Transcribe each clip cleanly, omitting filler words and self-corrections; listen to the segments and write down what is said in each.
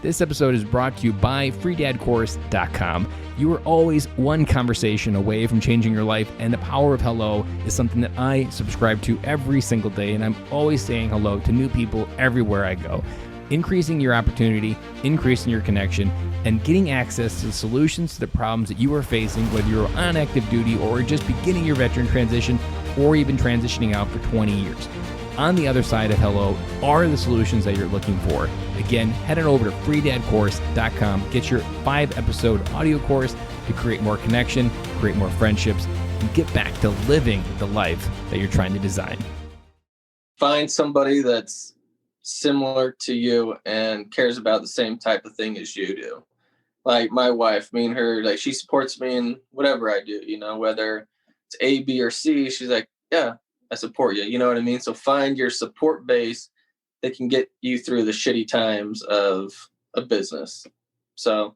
This episode is brought to you by freedadcourse.com. You are always one conversation away from changing your life, and the power of hello is something that I subscribe to every single day, and I'm always saying hello to new people everywhere I go. Increasing your opportunity, increasing your connection, and getting access to the solutions to the problems that you are facing, whether you're on active duty or just beginning your veteran transition or even transitioning out for 20 years. On the other side of hello are the solutions that you're looking for. Again, head on over to freedadcourse.com. Get your 5-episode audio course to create more connection, create more friendships, and get back to living the life that you're trying to design. Find somebody that's similar to you and cares about the same type of thing as you do. Like my wife, me and her, like she supports me in whatever I do, whether it's A, B, or C. She's like, yeah, I support you. You know what I mean? So find your support base that can get you through the shitty times of a business. So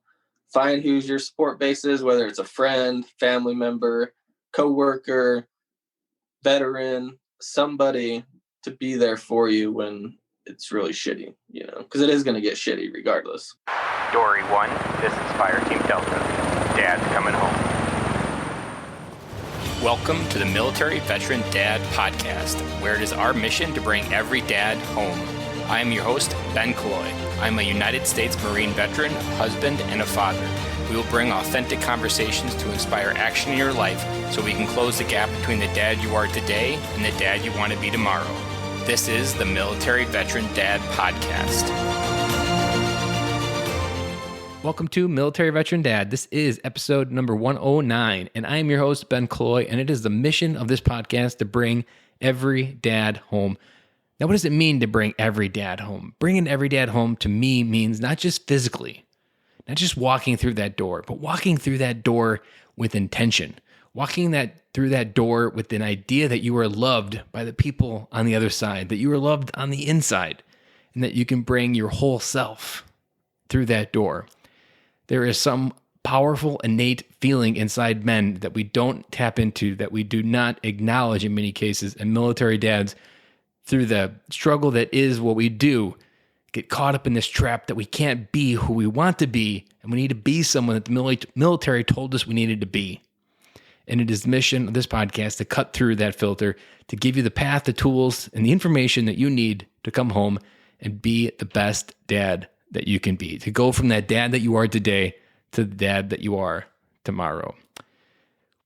find who's your support base is, whether it's a friend, family member, coworker, veteran, somebody to be there for you when it's really shitty, because it is going to get shitty regardless. Dory 1, this is Fire Team Delta. Dad's coming home. Welcome to the Military Veteran Dad Podcast, where it is our mission to bring every dad home. I am your host, Ben Killoy. I'm a United States Marine veteran, husband, and a father. We will bring authentic conversations to inspire action in your life so we can close the gap between the dad you are today and the dad you want to be tomorrow. This is the Military Veteran Dad Podcast. Welcome to Military Veteran Dad. This is episode number 109, and I am your host, Ben Killoy, and it is the mission of this podcast to bring every dad home. Now, what does it mean to bring every dad home? Bringing every dad home to me means not just physically, not just walking through that door, but walking through that door with intention, walking through that door with an idea that you are loved by the people on the other side, that you are loved on the inside, and that you can bring your whole self through that door. There is some powerful, innate feeling inside men that we don't tap into, that we do not acknowledge in many cases, and military dads, through the struggle that is what we do, get caught up in this trap that we can't be who we want to be, and we need to be someone that the military told us we needed to be. And it is the mission of this podcast to cut through that filter, to give you the path, the tools, and the information that you need to come home and be the best dad that you can be, to go from that dad that you are today to the dad that you are tomorrow.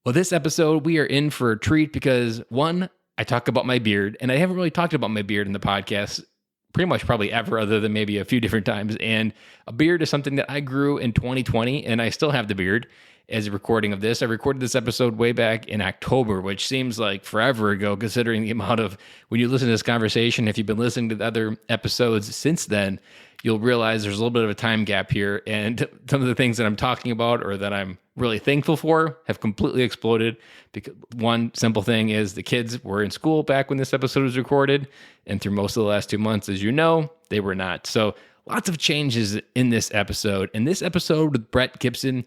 Well, this episode, we are in for a treat because, one, I talk about my beard, and I haven't really talked about my beard in the podcast pretty much probably ever, other than maybe a few different times. And a beard is something that I grew in 2020, and I still have the beard as a recording of this. I recorded this episode way back in October, which seems like forever ago, considering the amount of, when you listen to this conversation, if you've been listening to the other episodes since then, you'll realize there's a little bit of a time gap here. And some of the things that I'm talking about or that I'm really thankful for have completely exploded. Because one simple thing is the kids were in school back when this episode was recorded. And through most of the last 2 months, as you know, they were not. So lots of changes in this episode. And this episode with Brett Gibson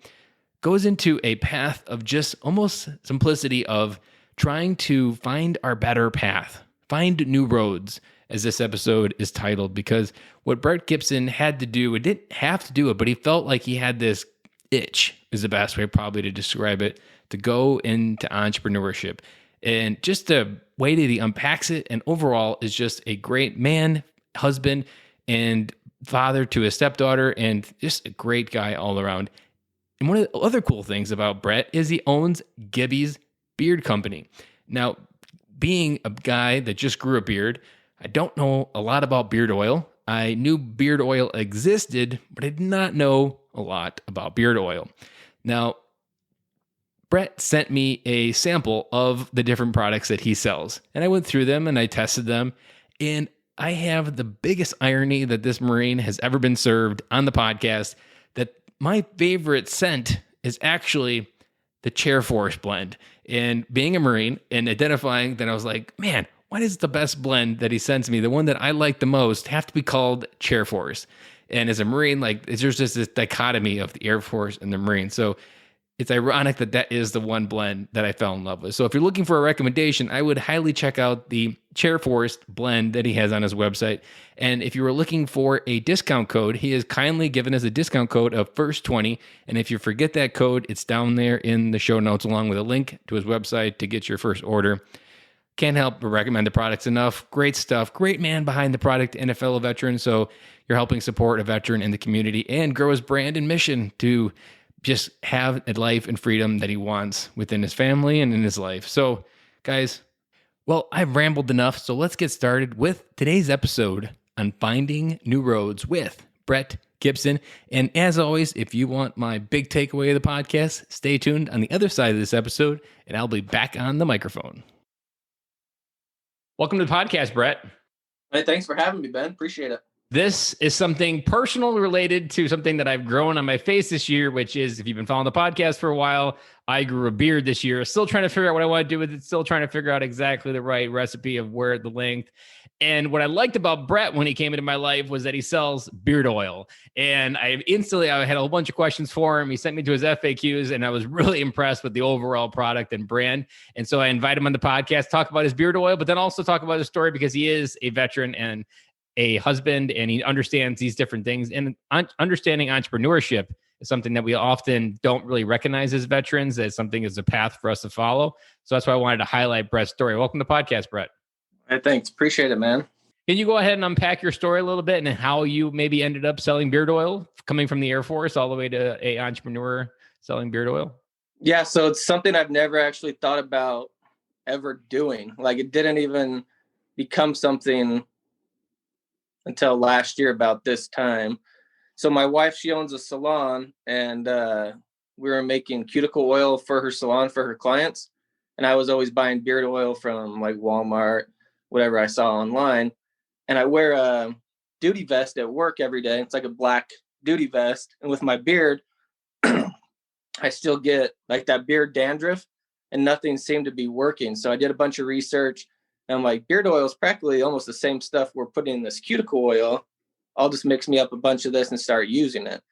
goes into a path of just almost simplicity of trying to find our better path, find new roads, as this episode is titled, because what Brett Gibson had to do, it didn't have to do it, but he felt like he had this itch, is the best way probably to describe it, to go into entrepreneurship. And just the way that he unpacks it, and overall is just a great man, husband, and father to his stepdaughter, and just a great guy all around. And one of the other cool things about Brett is he owns Gibby's Beard Company. Now, being a guy that just grew a beard, I don't know a lot about beard oil. I knew beard oil existed, but I did not know a lot about beard oil. Now, Brett sent me a sample of the different products that he sells, and I went through them and I tested them, and I have the biggest irony that this Marine has ever been served on the podcast, that my favorite scent is actually the Chair Force blend. And being a Marine and identifying that, I was like, man, why does the best blend that he sends me, the one that I like the most, have to be called Chair Force? And as a Marine, like, there's just this dichotomy of the Air Force and the Marine. So it's ironic that that is the one blend that I fell in love with. So if you're looking for a recommendation, I would highly check out the Chair Forest blend that he has on his website. And if you were looking for a discount code, he has kindly given us a discount code of FIRST20. And if you forget that code, it's down there in the show notes along with a link to his website to get your first order. Can't help but recommend the products enough. Great stuff. Great man behind the product and a fellow veteran. So you're helping support a veteran in the community and grow his brand and mission to just have a life and freedom that he wants within his family and in his life. So, guys, well, I've rambled enough. So let's get started with today's episode on finding new roads with Brett Gibson. And as always, if you want my big takeaway of the podcast, stay tuned on the other side of this episode, and I'll be back on the microphone. Welcome to the podcast, Brett. Hey, thanks for having me, Ben. Appreciate it. This is something personal related to something that I've grown on my face this year, which is, if you've been following the podcast for a while, I grew a beard this year. Still trying to figure out what I want to do with it. Still trying to figure out exactly the right recipe of where the length. And what I liked about Brett when he came into my life was that he sells beard oil. And I had a whole bunch of questions for him. He sent me to his FAQs, and I was really impressed with the overall product and brand. And so I invited him on the podcast, talk about his beard oil, but then also talk about his story, because he is a veteran and a husband, and he understands these different things. And understanding entrepreneurship is something that we often don't really recognize as veterans, as something as a path for us to follow. So that's why I wanted to highlight Brett's story. Welcome to the podcast, Brett. Hey, thanks. Appreciate it, man. Can you go ahead and unpack your story a little bit and how you maybe ended up selling beard oil, coming from the Air Force all the way to a entrepreneur selling beard oil? Yeah, so it's something I've never actually thought about ever doing. Like, it didn't even become something until last year about this time. So my wife, she owns a salon, and we were making cuticle oil for her salon for her clients. And I was always buying beard oil from like Walmart, whatever I saw online. And I wear a duty vest at work every day. It's like a black duty vest. And with my beard, I still get like that beard dandruff, and nothing seemed to be working. So I did a bunch of research, and I'm like, beard oil is practically almost the same stuff we're putting in this cuticle oil. I'll just mix me up a bunch of this and start using it.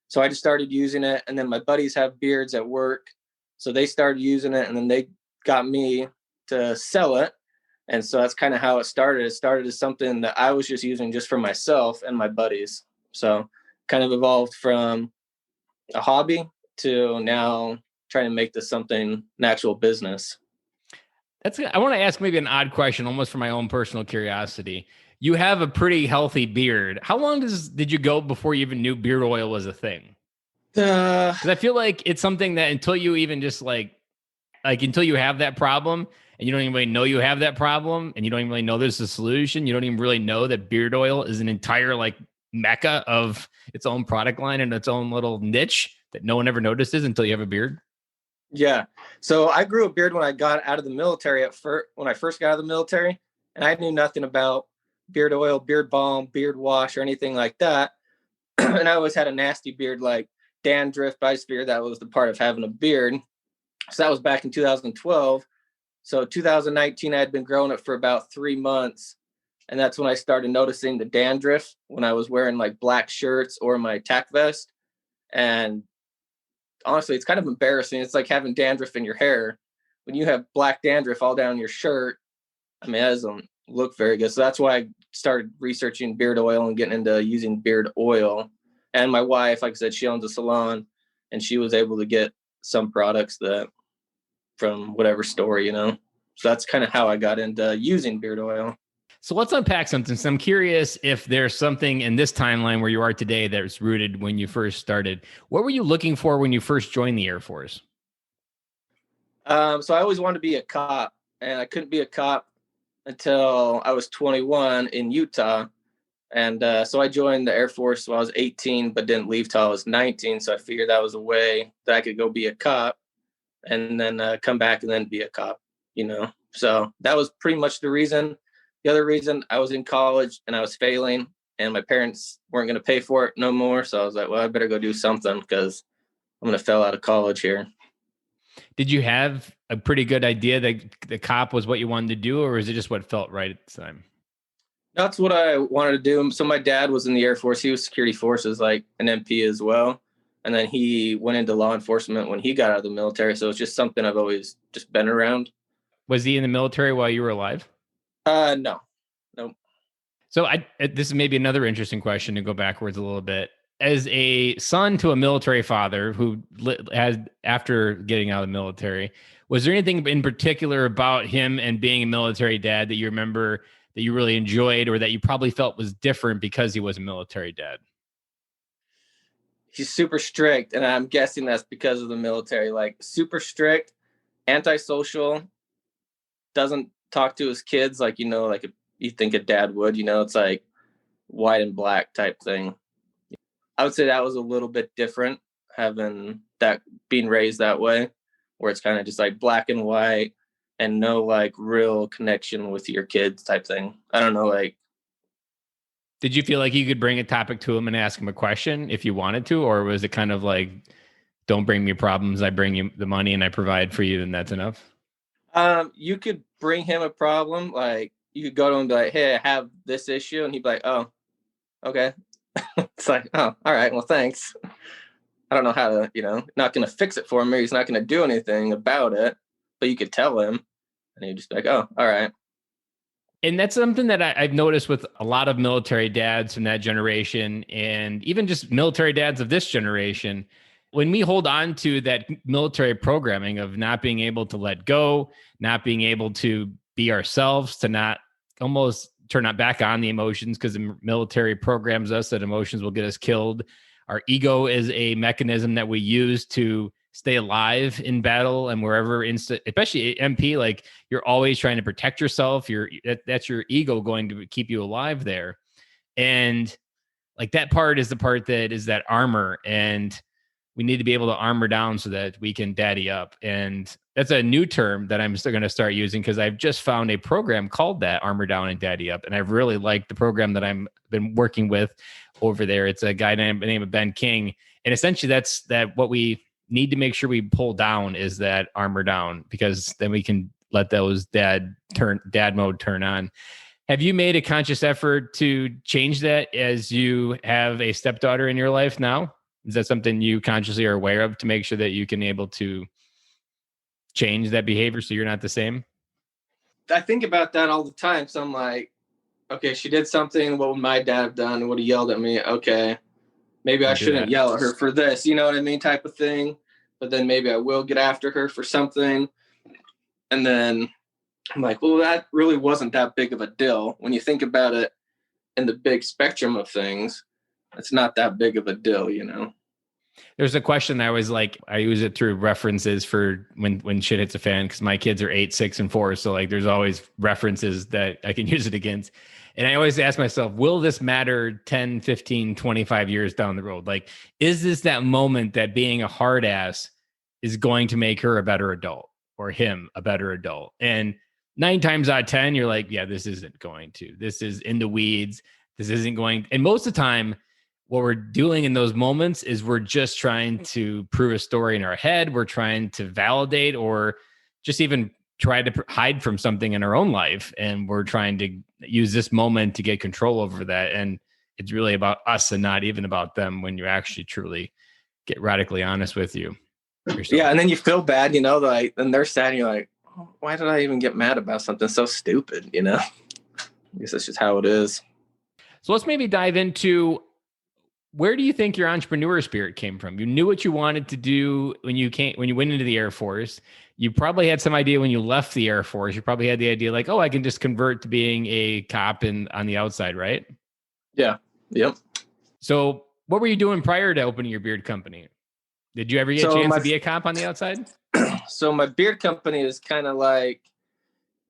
So I just started using it. And then my buddies have beards at work, so they started using it, and then they got me to sell it. And so that's kind of how it started. It started as something that I was just using just for myself and my buddies. So kind of evolved from a hobby to now trying to make this something, an actual business. I want to ask maybe an odd question, almost for my own personal curiosity. You have a pretty healthy beard. How long did you go before you even knew beard oil was a thing? Because I feel like it's something that until you even just like until you have that problem, and you don't even really know you have that problem, and you don't even really know there's a solution, you don't even really know that beard oil is an entire like mecca of its own product line and its own little niche that no one ever notices until you have a beard. Yeah. So I grew a beard when I got out of the military when I first got out of the military, and I knew nothing about beard oil, beard balm, beard wash, or anything like that. And I always had a nasty beard, like dandruff, but I just figured that was the part of having a beard. So that was back in 2012. So 2019, I had been growing it for about 3 months. And that's when I started noticing the dandruff when I was wearing like black shirts or my tack vest. And honestly, it's kind of embarrassing. It's like having dandruff in your hair. When you have black dandruff all down your shirt, I mean, that doesn't look very good. So that's why I started researching beard oil and getting into using beard oil. And my wife, like I said, she owns a salon, and she was able to get some products that from whatever store, So that's kind of how I got into using beard oil. So let's unpack something. So I'm curious if there's something in this timeline where you are today that's rooted when you first started. What were you looking for when you first joined the Air Force? So I always wanted to be a cop, and I couldn't be a cop until I was 21 in Utah. And so I joined the Air Force when I was 18, but didn't leave till I was 19. So I figured that was a way that I could go be a cop and then come back and then be a cop, So that was pretty much the reason. The other reason, I was in college and I was failing, and my parents weren't going to pay for it no more. So I was like, well, I better go do something because I'm going to fail out of college here. Did you have a pretty good idea that the cop was what you wanted to do, or is it just what felt right at the time? That's what I wanted to do. So my dad was in the Air Force. He was security forces, like an MP as well. And then he went into law enforcement when he got out of the military. So it's just something I've always just been around. Was he in the military while you were alive? No. Nope. So this is maybe another interesting question to go backwards a little bit. As a son to a military father who had after getting out of the military, was there anything in particular about him and being a military dad that you remember that you really enjoyed or that you probably felt was different because he was a military dad? He's super strict, and I'm guessing that's because of the military. Like super strict, antisocial, doesn't talk to his kids like like you think a dad would. It's like white and black type thing. I would say that was a little bit different, having that being raised that way, where it's kind of just like black and white and no like real connection with your kids type thing. I don't know, like. Did you feel like you could bring a topic to him and ask him a question if you wanted to, or was it kind of like, don't bring me problems, I bring you the money and I provide for you, and that's enough? You could bring him a problem, like you could go to him and be like, hey, I have this issue, and he'd be like, oh, okay. It's like, oh, all right, well, thanks. I don't know how to, not going to fix it for him, or he's not going to do anything about it, but you could tell him, and he'd just be like, oh, all right. And that's something that I've noticed with a lot of military dads from that generation, and even just military dads of this generation. When we hold on to that military programming of not being able to let go, not being able to be ourselves, to not almost turn it back on the emotions, because the military programs us that emotions will get us killed. Our ego is a mechanism that we use to stay alive in battle and wherever, especially MP, like you're always trying to protect yourself. That's your ego going to keep you alive there. And like that part is the part that is that armor, and we need to be able to armor down so that we can daddy up. And that's a new term that I'm still going to start using, because I've just found a program called that, Armor Down and Daddy Up. And I've really liked the program that I've been working with over there. It's a guy named Ben King. And essentially that's what we need to make sure we pull down is that armor down, because then we can let those dad mode turn on. Have you made a conscious effort to change that as you have a stepdaughter in your life now? Is that something you consciously are aware of to make sure that you can able to change that behavior so you're not the same? I think about that all the time. So I'm like, okay, she did something. What would my dad have done? Would have yelled at me. Okay, maybe I shouldn't yell at her for this. You know what I mean? Type of thing. But then maybe I will get after her for something. And then I'm like, well, that really wasn't that big of a deal. When you think about it in the big spectrum of things, it's not that big of a deal, There's a question I always like, I use it through references for when shit hits a fan, because my kids are 8, 6, and 4. So like there's always references that I can use it against. And I always ask myself, will this matter 10, 15, 25 years down the road? Like, is this that moment that being a hard ass is going to make her a better adult or him a better adult? And 9 times out of 10, you're like, yeah, this isn't going to. This is in the weeds. This isn't going. And most of the time, what we're doing in those moments is we're just trying to prove a story in our head. We're trying to validate or just even try to hide from something in our own life. And we're trying to use this moment to get control over that. And it's really about us and not even about them when you actually truly get radically honest with yourself. Yeah. And then you feel bad, like, and they're sad. And you're like, oh, why did I even get mad about something so stupid? I guess that's just how it is. So let's maybe dive into, where do you think your entrepreneur spirit came from? You knew what you wanted to do when you went into the Air Force. You probably had some idea when you left the Air Force. You probably had the idea like, oh, I can just convert to being a cop on the outside, right? Yeah. Yep. So what were you doing prior to opening your beard company? Did you ever get a chance to be a cop on the outside? So my beard company is kind of like,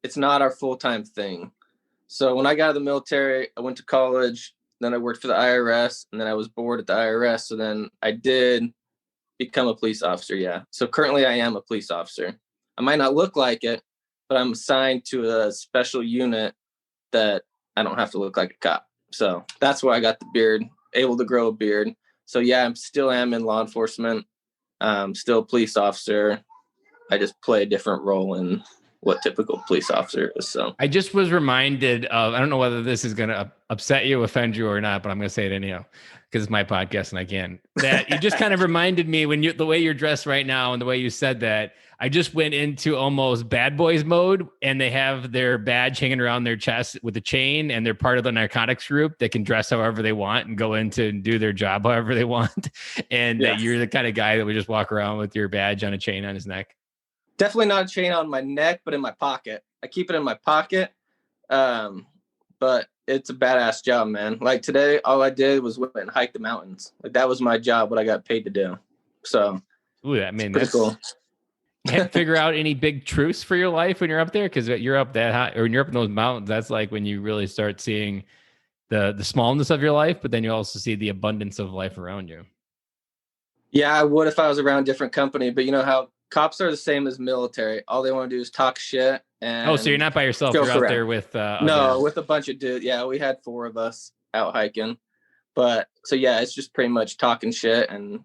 it's not our full-time thing. So when I got out of the military, I went to college. Then I worked for the IRS, and then I was bored at the IRS. So then I did become a police officer. Yeah. So currently I am a police officer. I might not look like it, but I'm assigned to a special unit that I don't have to look like a cop. So that's why I got the beard, able to grow a beard. So yeah, I still am in law enforcement. Still a police officer. I just play a different role in what typical police officer is. So I just was reminded of, I don't know whether this is going to upset you, offend you or not, but I'm going to say it anyhow, because it's my podcast and I can. That you just kind of reminded me when the way you're dressed right now and the way you said that, I just went into almost bad boys mode, and they have their badge hanging around their chest with a chain, and they're part of the narcotics group that can dress however they want and go into and do their job however they want. And that you're the kind of guy that would just walk around with your badge on a chain on his neck. Definitely not a chain on my neck, but in my pocket. I keep it in my pocket. But it's a badass job, man. Like today, all I did was went and hike the mountains. Like that was my job, what I got paid to do. So that's cool. Can't figure out any big truths for your life when you're up there, because you're up that high, or when you're up in those mountains. That's like when you really start seeing the smallness of your life, but then you also see the abundance of life around you. Yeah, I would if I was around a different company, but you know how cops are the same as military. All they want to do is talk shit. And so you're not by yourself. You're out there with with a bunch of dudes. Yeah, we had 4 of us out hiking. But so yeah, it's just pretty much talking shit and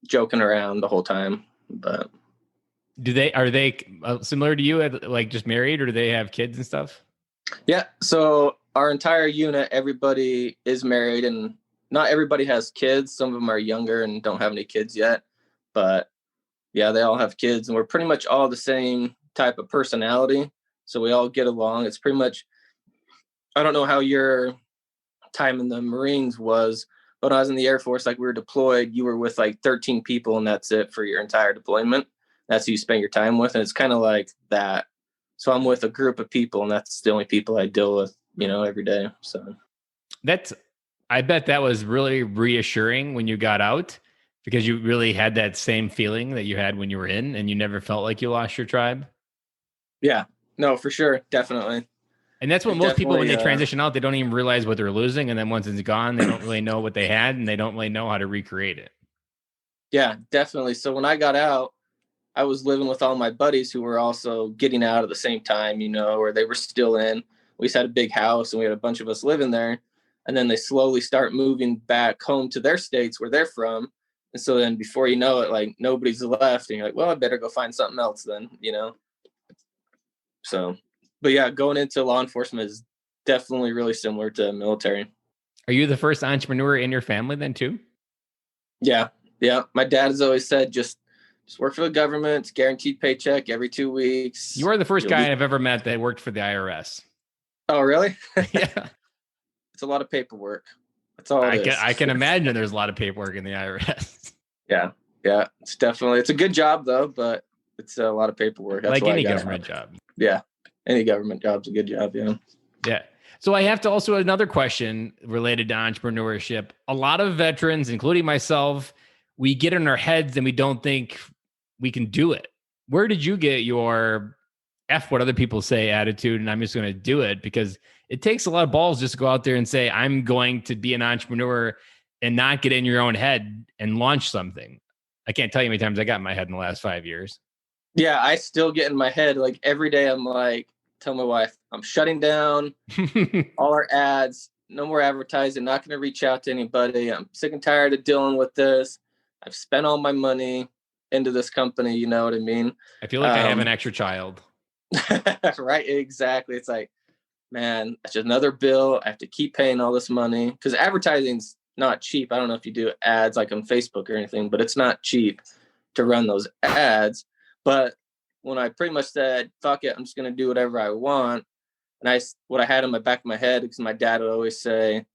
joking around the whole time. But are they similar to you, like just married, or do they have kids and stuff? Yeah, so our entire unit, everybody is married, and not everybody has kids. Some of them are younger and don't have any kids yet, but yeah, they all have kids, and we're pretty much all the same type of personality. So we all get along. It's pretty much, I don't know how your time in the Marines was, but when I was in the Air Force, like we were deployed, you were with like 13 people and that's it for your entire deployment. That's who you spend your time with. And it's kind of like that. So I'm with a group of people, and that's the only people I deal with, every day. So I bet that was really reassuring when you got out, because you really had that same feeling that you had when you were in, and you never felt like you lost your tribe. Yeah, no, for sure. Definitely. And that's what most people, when they transition out, they don't even realize what they're losing. And then once it's gone, they don't really know what they had, and they don't really know how to recreate it. Yeah, definitely. So when I got out, I was living with all my buddies who were also getting out at the same time, or they were still in. We just had a big house and we had a bunch of us living there. And then they slowly start moving back home to their states where they're from. And so then before you know it, like nobody's left. And you're like, well, I better go find something else then, So, but yeah, going into law enforcement is definitely really similar to military. Are you the first entrepreneur in your family then too? Yeah. Yeah. My dad has always said, just work for the government. It's guaranteed paycheck every 2 weeks. You are the first guy I've ever met that worked for the IRS. Oh, really? Yeah. It's a lot of paperwork. That's all it is. I can imagine there's a lot of paperwork in the IRS. Yeah. Yeah. It's a good job though, but it's a lot of paperwork. That's like any government job. Yeah. Any government job's a good job. Yeah. Yeah. So I have to also another question related to entrepreneurship. A lot of veterans, including myself, we get in our heads and we don't think we can do it. Where did you get your F what other people say attitude, and I'm just going to do it? Because it takes a lot of balls just to go out there and say, I'm going to be an entrepreneur, and not get in your own head and launch something. I can't tell you how many times I got in my head in the last 5 years. Yeah, I still get in my head. Like every day I'm like, tell my wife, I'm shutting down all our ads, no more advertising, not going to reach out to anybody. I'm sick and tired of dealing with this. I've spent all my money into this company. You know what I mean? I feel like I have an extra child. Right. Exactly. It's like, man, that's just another bill. I have to keep paying all this money because advertising's not cheap. I don't know if you do ads like on Facebook or anything, but it's not cheap to run those ads. But when I pretty much said, fuck it, I'm just going to do whatever I want. And what I had in my back of my head, because my dad would always say,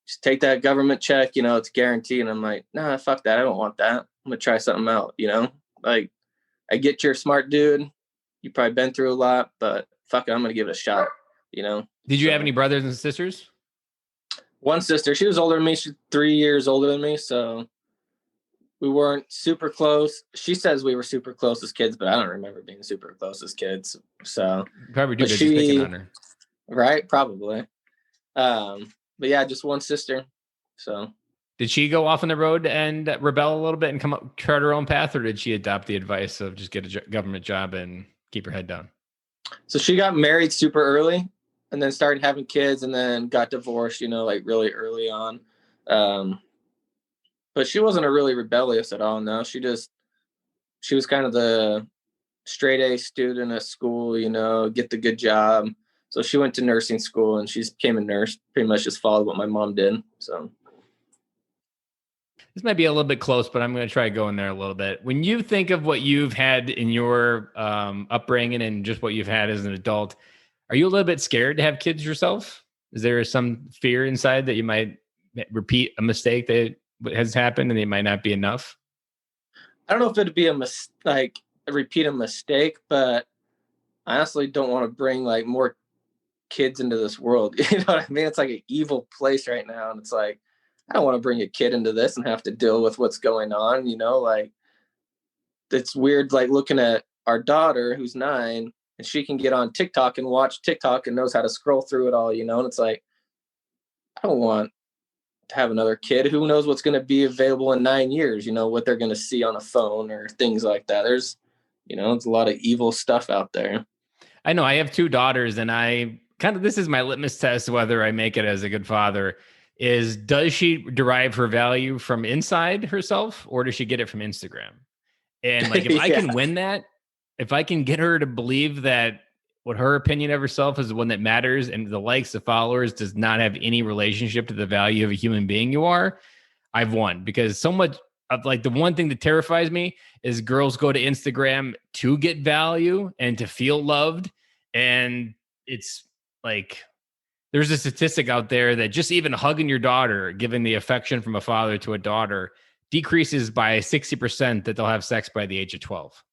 just take that government check, it's guaranteed. And I'm like, nah, fuck that. I don't want that. I'm going to try something out, like I get you're a smart dude. You've probably been through a lot, but fuck it, I'm going to give it a shot, Did you have any brothers and sisters? One sister. She was older than me. She's 3 years older than me. So we weren't super close. She says we were super close as kids, but I don't remember being super close as kids. So probably do, just picking on her. Right? Probably. But yeah, just one sister. So did she go off on the road and rebel a little bit and chart her own path, or did she adopt the advice of just get a government job and keep her head down? So she got married super early and then started having kids and then got divorced, like really early on. But she wasn't a really rebellious at all. No, she was kind of the straight A student at school, get the good job. So she went to nursing school and she became a nurse, pretty much just followed what my mom did. So this might be a little bit close, but I'm going to try going there a little bit. When you think of what you've had in your upbringing and just what you've had as an adult, are you a little bit scared to have kids yourself? Is there some fear inside that you might repeat a mistake that has happened and it might not be enough? I don't know if it'd be repeat a mistake, but I honestly don't want to bring like more kids into this world. You know what I mean? It's like an evil place right now. And it's like, I don't want to bring a kid into this and have to deal with what's going on. Like it's weird, like looking at our daughter who's 9 and she can get on TikTok and watch TikTok and knows how to scroll through it all, and it's like, I don't want to have another kid. Who knows what's going to be available in 9 years, what they're going to see on a phone or things like that. There's, it's a lot of evil stuff out there. I know I have 2 daughters and this is my litmus test, whether I make it as a good father, is does she derive her value from inside herself or does she get it from Instagram? And like, if I can win that, if I can get her to believe that what her opinion of herself is the one that matters and the likes, the followers does not have any relationship to the value of a human being you are, I've won. Because so much of like the one thing that terrifies me is girls go to Instagram to get value and to feel loved. And it's like, there's a statistic out there that just even hugging your daughter, giving the affection from a father to a daughter, decreases by 60% that they'll have sex by the age of 12.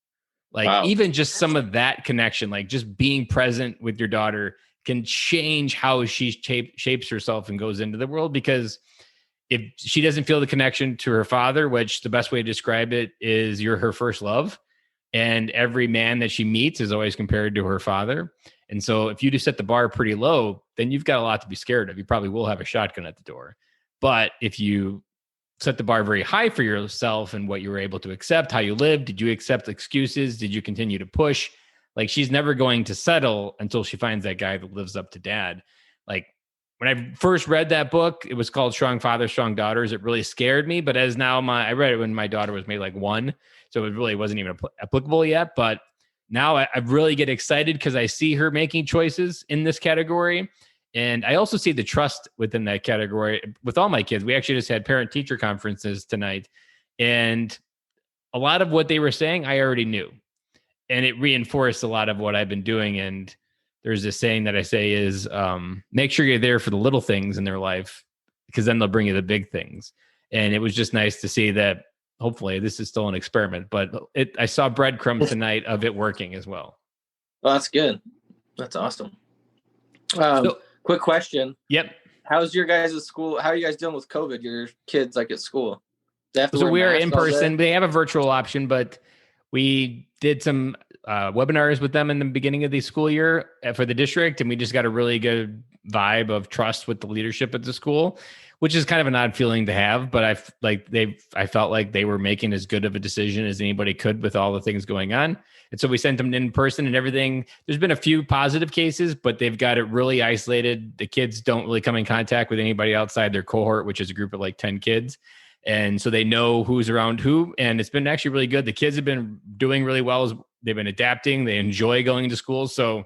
Like, wow. Even just some of that connection, like just being present with your daughter can change how she shapes herself and goes into the world. Because if she doesn't feel the connection to her father, which the best way to describe it is you're her first love, and every man that she meets is always compared to her father. And so if you just set the bar pretty low, then you've got a lot to be scared of. You probably will have a shotgun at the door. But if you set the bar very high for yourself and what you were able to accept, how you lived, did you accept excuses? Did you continue to push? Like, she's never going to settle until she finds that guy that lives up to dad. Like, when I first read that book, it was called Strong Fathers, Strong Daughters. It really scared me. But as now I read it when my daughter was maybe like 1. So it really wasn't even applicable yet. But now I really get excited because I see her making choices in this category. And I also see the trust within that category with all my kids. We actually just had parent-teacher conferences tonight. And a lot of what they were saying, I already knew. And it reinforced a lot of what I've been doing. And there's this saying that I say is, make sure you're there for the little things in their life, because then they'll bring you the big things. And it was just nice to see that. Hopefully this is still an experiment, but I saw breadcrumbs tonight of it working as well. Well, that's good. That's awesome. Quick question. Yep. How's your guys' school? How are you guys dealing with COVID? Your kids like at school? So we are in person. They have a virtual option, but we did some webinars with them in the beginning of the school year for the district. And we just got a really good vibe of trust with the leadership at the school, which is kind of an odd feeling to have, but I felt like they were making as good of a decision as anybody could with all the things going on. And so we sent them in person and everything. There's been a few positive cases, but they've got it really isolated. The kids don't really come in contact with anybody outside their cohort, which is a group of like 10 kids. And so they know who's around who. And it's been actually really good. The kids have been doing really well. They've been adapting. They enjoy going to school. So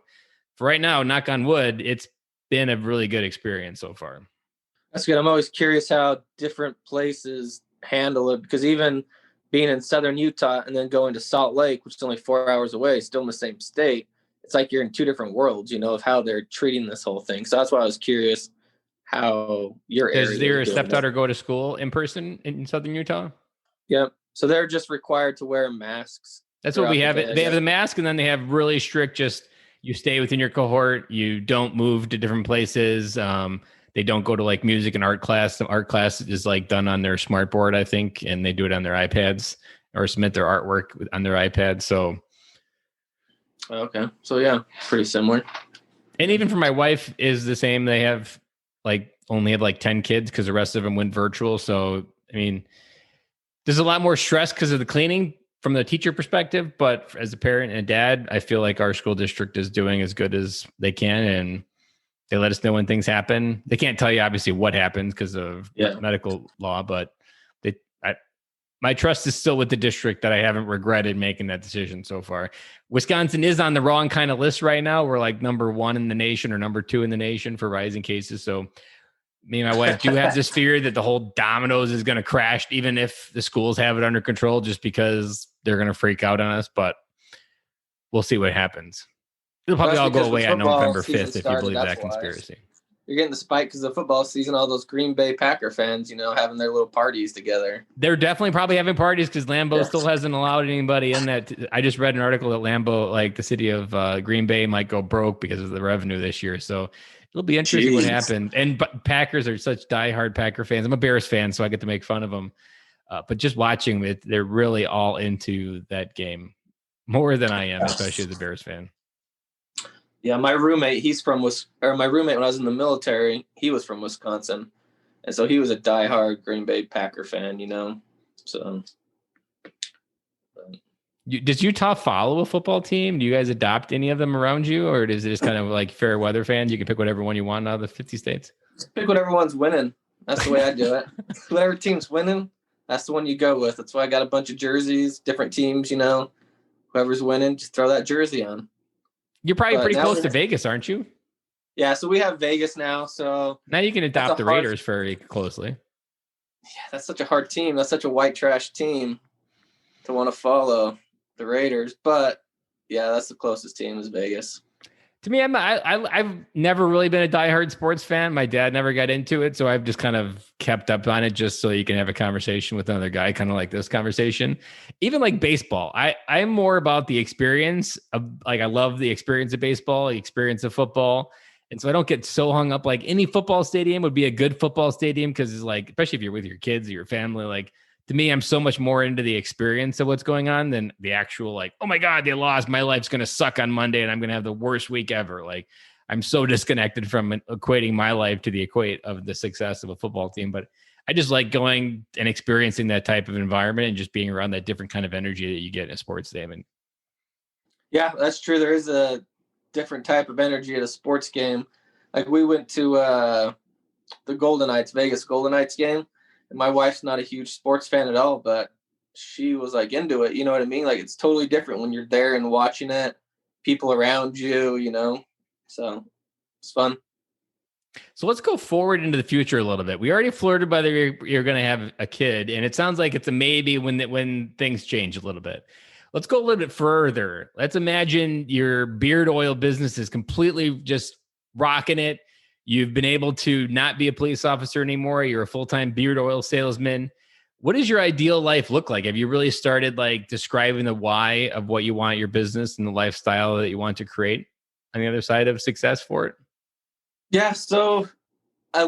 for right now, knock on wood, it's been a really good experience so far. That's good. I'm always curious how different places handle it, because even being in southern Utah and then going to Salt Lake, which is only 4 hours away, still in the same state, it's like you're in 2 different worlds, of how they're treating this whole thing. So that's why I was curious how your area. Does your stepdaughter go to school in person in southern Utah? Yep. So they're just required to wear masks. That's what we have. They have the mask, and then they have really strict, just you stay within your cohort. You don't move to different places. They don't go to like music and art class. The art class is like done on their smartboard, I think, and they do it on their iPads or submit their artwork on their iPad. So, okay. So yeah, pretty similar. And even for my wife is the same. They have only have 10 kids because the rest of them went virtual. So, I mean, there's a lot more stress because of the cleaning from the teacher perspective, but as a parent and a dad, I feel like our school district is doing as good as they can. And they let us know when things happen. They can't tell you obviously what happens because of medical law, but My trust is still with the district that I haven't regretted making that decision so far. Wisconsin is on the wrong kind of list right now. We're like number 1 in the nation or number 2 in the nation for rising cases. So me and my wife do have this fear that the whole dominoes is going to crash, even if the schools have it under control, just because they're going to freak out on us. But we'll see what happens. It'll probably all go away on November 5th if you believe that conspiracy. You're getting the spike because of football season. All those Green Bay Packer fans, having their little parties together. They're definitely probably having parties because Lambeau still hasn't allowed anybody in that. I just read an article that Lambeau, like the city of Green Bay, might go broke because of the revenue this year. So it'll be interesting what happens. And Packers are such diehard Packer fans. I'm a Bears fan, so I get to make fun of them. But just watching it, they're really all into that game more than I am, especially as a Bears fan. Yeah, my roommate, my roommate when I was in the military, he was from Wisconsin. And so he was a diehard Green Bay Packer fan, So does Utah follow a football team? Do you guys adopt any of them around you? Or is it just kind of like fair weather fans? You can pick whatever one you want out of the 50 states? Just pick whatever one's winning. That's the way I do it. Whatever team's winning, that's the one you go with. That's why I got a bunch of jerseys, different teams, Whoever's winning, just throw that jersey on. You're probably pretty close to Vegas, aren't you? Yeah, so we have Vegas now. So now you can adopt the Raiders very closely. Yeah, that's such a hard team. That's such a white trash team to want to follow the Raiders. But yeah, that's the closest team is Vegas. To me, I've never really been a diehard sports fan. My dad never got into it, so I've just kind of kept up on it just so you can have a conversation with another guy, kind of like this conversation. Even like baseball, I'm more about the experience of I love the experience of baseball, the experience of football, and so I don't get so hung up. Like any football stadium would be a good football stadium because it's like, especially if you're with your kids or your family, like. To me, I'm so much more into the experience of what's going on than the actual oh my God, they lost. My life's going to suck on Monday and I'm going to have the worst week ever. Like I'm so disconnected from equating my life to the equate of the success of a football team. But I just like going and experiencing that type of environment and just being around that different kind of energy that you get in a sports stadium. Yeah, that's true. There is a different type of energy at a sports game. Like we went to the Golden Knights, Vegas Golden Knights game. My wife's not a huge sports fan at all, but she was into it. You know what I mean? Like it's totally different when you're there and watching it, people around you, so it's fun. So let's go forward into the future a little bit. We already flirted whether you're going to have a kid, and it sounds like it's a maybe when things change a little bit. Let's go a little bit further. Let's imagine your beard oil business is completely just rocking it. You've been able to not be a police officer anymore. You're a full-time beard oil salesman. What does your ideal life look like? Have you really started describing the why of what you want your business and the lifestyle that you want to create on the other side of success for it? Yeah. So I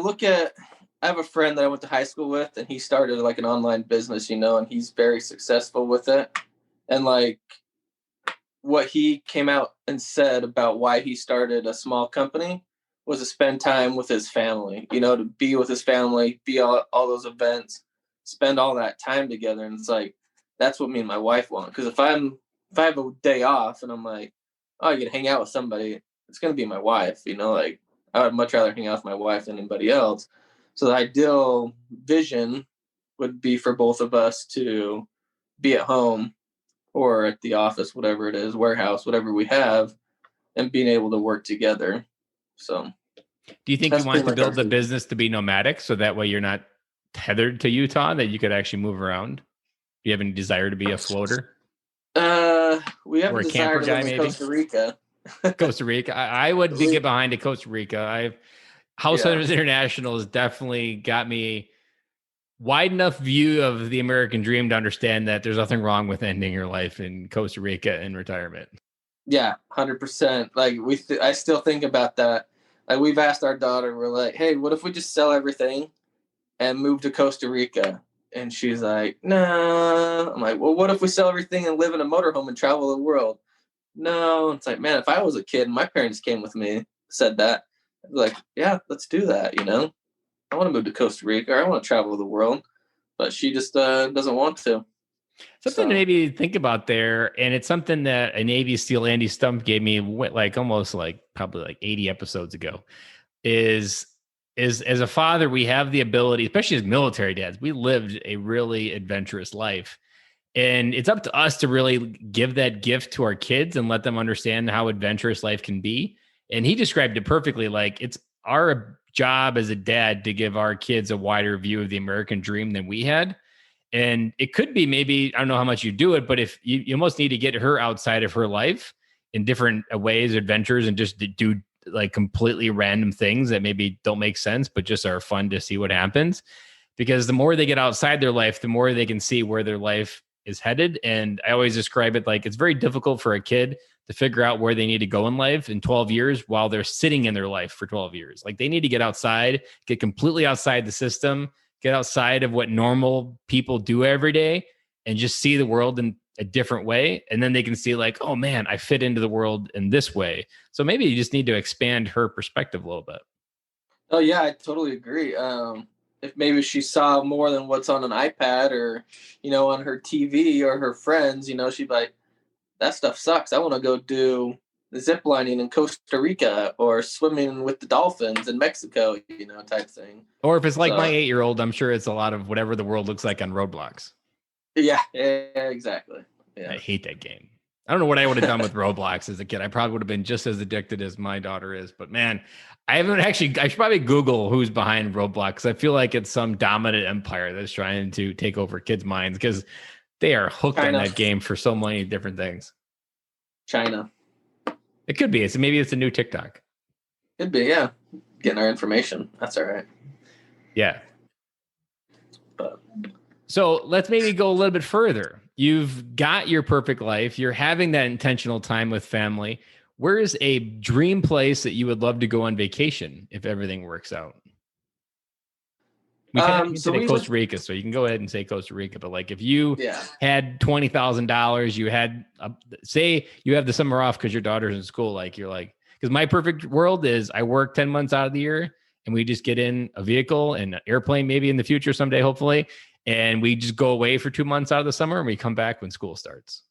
have a friend that I went to high school with and he started an online business, and he's very successful with it. And what he came out and said about why he started a small company was to spend time with his family, to be with his family, be all those events, spend all that time together. And it's that's what me and my wife want. Because if I have a day off and I'm I get to hang out with somebody, it's going to be my wife, I would much rather hang out with my wife than anybody else. So the ideal vision would be for both of us to be at home or at the office, whatever it is, warehouse, whatever we have, and being able to work together. So, do you think you want to build the business to be nomadic so that way you're not tethered to Utah, that you could actually move around? Do you have any desire to be a floater? We have or a camper guy, maybe Costa Rica. Costa Rica. I would get behind a Costa Rica. House Hunters International has definitely got me wide enough view of the American dream to understand that there's nothing wrong with ending your life in Costa Rica in retirement. Yeah, 100%. I still think about that. We've asked our daughter, we're like, hey, what if we just sell everything and move to Costa Rica? And she's like, nah. I'm like, well, what if we sell everything and live in a motorhome and travel the world? No. It's man, if I was a kid and my parents came with me, said that, I'd be like, yeah, let's do that. I want to move to Costa Rica or I want to travel the world, but she just doesn't want to. Something to maybe think about there, and it's something that a Navy SEAL Andy Stump gave me almost probably 80 episodes ago, is is as a father, we have the ability, especially as military dads, we lived a really adventurous life. And it's up to us to really give that gift to our kids and let them understand how adventurous life can be. And he described it perfectly. Like, it's our job as a dad to give our kids a wider view of the American dream than we had. And it could be, maybe, I don't know how much you do it, but if you almost need to get her outside of her life in different ways, adventures, and just do like completely random things that maybe don't make sense, but just are fun to see what happens. Because the more they get outside their life, the more they can see where their life is headed. And I always describe it like it's very difficult for a kid to figure out where they need to go in life in 12 years while they're sitting in their life for 12 years. Like, they need to get outside, get completely outside the system, get outside of what normal people do every day, and just see the world in a different way. And then they can see like, oh man, I fit into the world in this way. So maybe you just need to expand her perspective a little bit. Oh yeah, I totally agree. If maybe she saw more than what's on an iPad or, on her TV or her friends, she'd be like, that stuff sucks. I want to go do the zip lining in Costa Rica or swimming with the dolphins in Mexico, type thing. Or if it's like my 8-year-old, I'm sure it's a lot of whatever the world looks like on Roblox. Yeah, exactly. Yeah. I hate that game. I don't know what I would have done with Roblox as a kid. I probably would have been just as addicted as my daughter is. But man, I should probably Google who's behind Roblox. I feel like it's some dominant empire that's trying to take over kids' minds because they are hooked on that game for so many different things. China. It could be. Maybe it's a new TikTok. Could be, yeah. Getting our information. That's all right. Yeah. So let's maybe go a little bit further. You've got your perfect life. You're having that intentional time with family. Where is a dream place that you would love to go on vacation if everything works out? We can say Costa Rica, so you can go ahead and say Costa Rica. But like, if you had $20,000, you had say you have the summer off because your daughter's in school. Like, you're like, because my perfect world is I work 10 months out of the year, and we just get in a vehicle and an airplane, maybe in the future someday, hopefully, and we just go away for 2 months out of the summer, and we come back when school starts.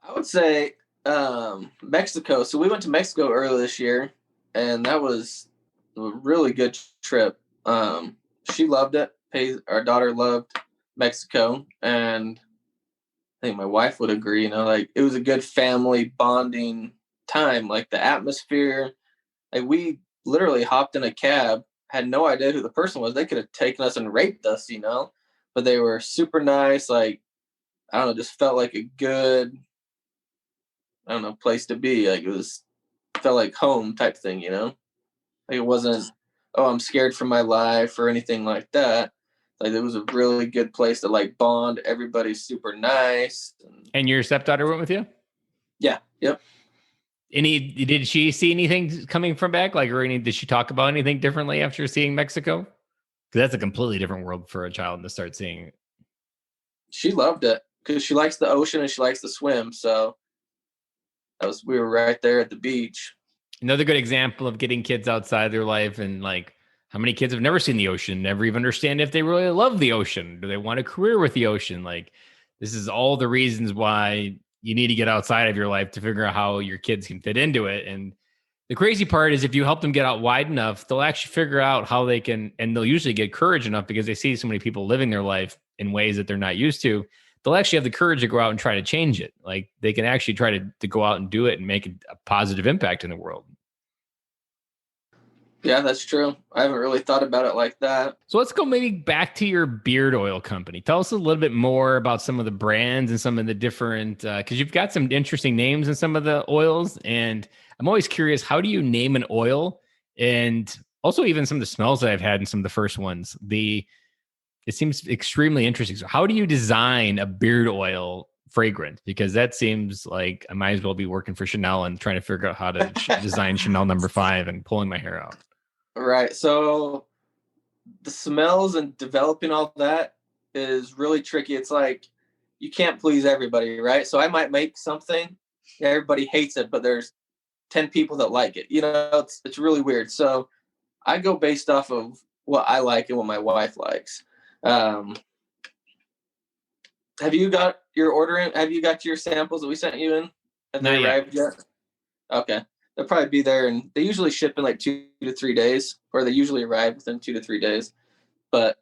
I would say Mexico. So we went to Mexico earlier this year, and that was a really good trip. She loved it. Our daughter loved Mexico, and I think my wife would agree. Like, it was a good family bonding time. Like, the atmosphere. Like, we literally hopped in a cab, had no idea who the person was. They could have taken us and raped us, but they were super nice. Like, I don't know, just felt like a good, I don't know, place to be. Like, felt like home type thing, Like, it wasn't, oh, I'm scared for my life or anything like that. Like, it was a really good place to like bond. Everybody's super nice. And your stepdaughter went with you? Yeah. Yep. Did she see anything coming from back? Like, or did she talk about anything differently after seeing Mexico? Because that's a completely different world for a child to start seeing. She loved it because she likes the ocean and she likes to swim. So we were right there at the beach. Another good example of getting kids outside their life, and like, how many kids have never seen the ocean, never even understand if they really love the ocean. Do they want a career with the ocean? Like, this is all the reasons why you need to get outside of your life to figure out how your kids can fit into it. And the crazy part is if you help them get out wide enough, they'll actually figure out how they can, and they'll usually get courage enough because they see so many people living their life in ways that they're not used to. They'll actually have the courage to go out and try to change it. Like, they can actually try to go out and do it and make a positive impact in the world. Yeah, that's true. I haven't really thought about it like that. So let's go maybe back to your beard oil company. Tell us a little bit more about some of the brands and some of the different, because you've got some interesting names in some of the oils. And I'm always curious, how do you name an oil? And also even some of the smells that I've had in some of the first ones. It seems extremely interesting. So how do you design a beard oil fragrance? Because that seems like I might as well be working for Chanel and trying to figure out how to design Chanel No. 5 and pulling my hair out. Right. So the smells and developing all that is really tricky. It's like you can't please everybody, right? So I might make something, everybody hates it, but there's 10 people that like it. It's really weird. So I go based off of what I like and what my wife likes. Have you got your order in? Have you got your samples that we sent you in? Have they arrived yet? Okay. they'll probably be there, and they usually ship in like 2 to 3 days, or they usually arrive within 2 to 3 days. But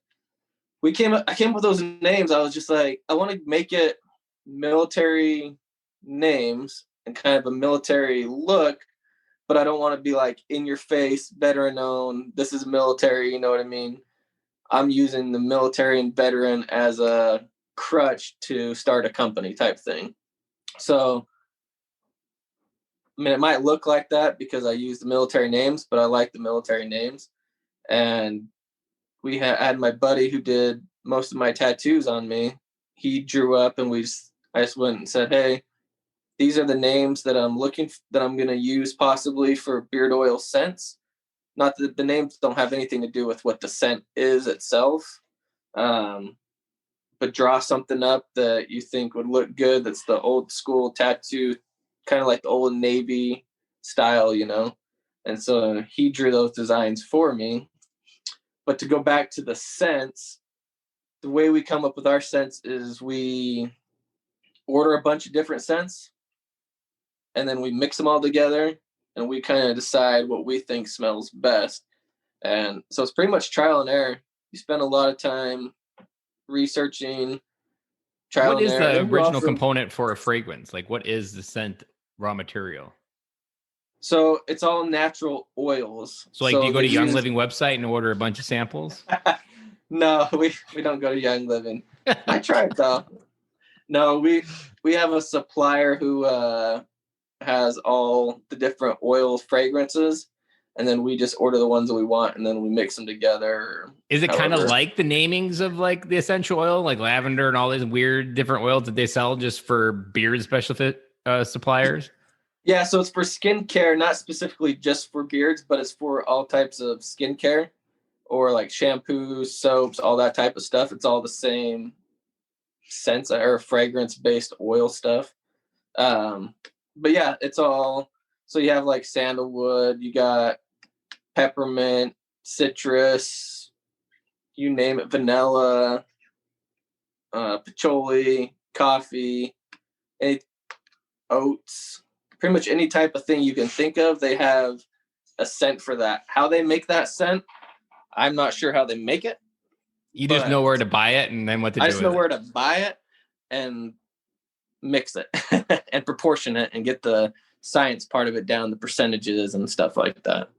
I came up with those names. I was just like, I want to make it military names and kind of a military look, but I don't want to be like in your face, veteran owned. This is military, you know what I mean? I'm using the military and veteran as a crutch to start a company type thing. So, I mean, it might look like that because I use the military names, but I like the military names. And we had my buddy who did most of my tattoos on me. He drew up, and I just went and said, "Hey, these are the names that I'm going to use possibly for beard oil scents. Not that the names don't have anything to do with what the scent is itself, but draw something up that you think would look good. That's the old school tattoo, kind of like the old Navy style, you know." And so he drew those designs for me. But to go back to the scents, the way we come up with our scents is we order a bunch of different scents, and then we mix them all together, and we kind of decide what we think smells best. And so it's pretty much trial and error. You spend a lot of time researching, trial What and is error. the original component for a fragrance? Like, what is the scent raw material? So it's all natural oils. So, like, do you go to Young Living website and order a bunch of samples? No, we don't go to Young Living. I tried though. No, we have a supplier who has all the different oil fragrances, and then we just order the ones that we want, and then we mix them together. Is it kind of like the namings of like the essential oil, like lavender and all these weird different oils that they sell just for beard suppliers? Yeah, so it's for skincare, not specifically just for beards, but it's for all types of skincare, or like shampoos, soaps, all that type of stuff. It's all the same scents or fragrance-based oil stuff. But yeah, it's all. So you have like sandalwood, you got peppermint, citrus, you name it, vanilla, patchouli, coffee, oats, pretty much any type of thing you can think of. They have a scent for that. How they make that scent, I'm not sure how they make it. You just know where to buy it and then what to do. I just know where to buy it and mix it and proportion it and get the science part of it down, the percentages and stuff like that.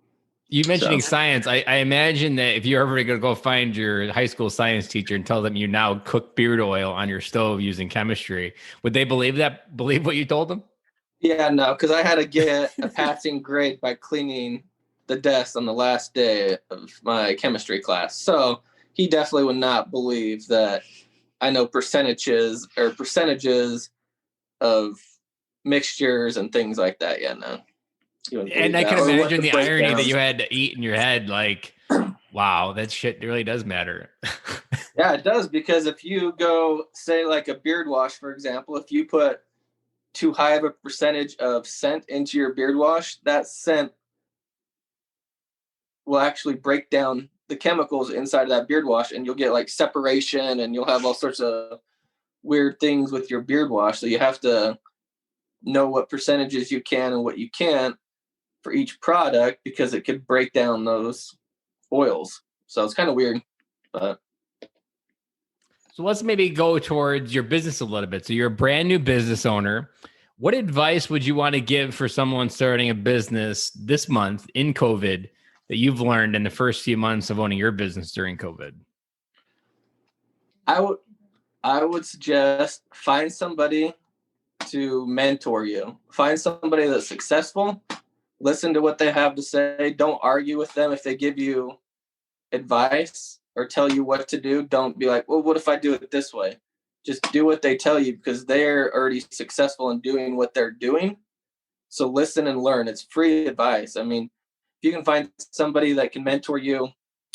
You mentioning science, I imagine that if you're ever going to go find your high school science teacher and tell them you now cook beard oil on your stove using chemistry, would they believe what you told them? Yeah, no, because I had to get a passing grade by cleaning the desk on the last day of my chemistry class. So he definitely would not believe that I know percentages of mixtures and things like that. Yeah, no. And I can imagine the irony that you had to eat in your head, like, wow, that shit really does matter. Yeah, it does, because if you go, say, like a beard wash, for example, if you put too high of a percentage of scent into your beard wash, that scent will actually break down the chemicals inside of that beard wash, and you'll get like separation, and you'll have all sorts of weird things with your beard wash. So you have to know what percentages you can and what you can't for each product, because it could break down those oils. So it's kind of weird, but. So let's maybe go towards your business a little bit. So you're a brand new business owner. What advice would you want to give for someone starting a business this month in COVID that you've learned in the first few months of owning your business during COVID? I would suggest find somebody to mentor you. Find somebody that's successful. Listen to what they have to say. Don't argue with them if they give you advice or tell you what to do. Don't be like, well, what if I do it this way? Just do what they tell you, because they're already successful in doing what they're doing. So listen and learn. It's free advice. I mean, if you can find somebody that can mentor you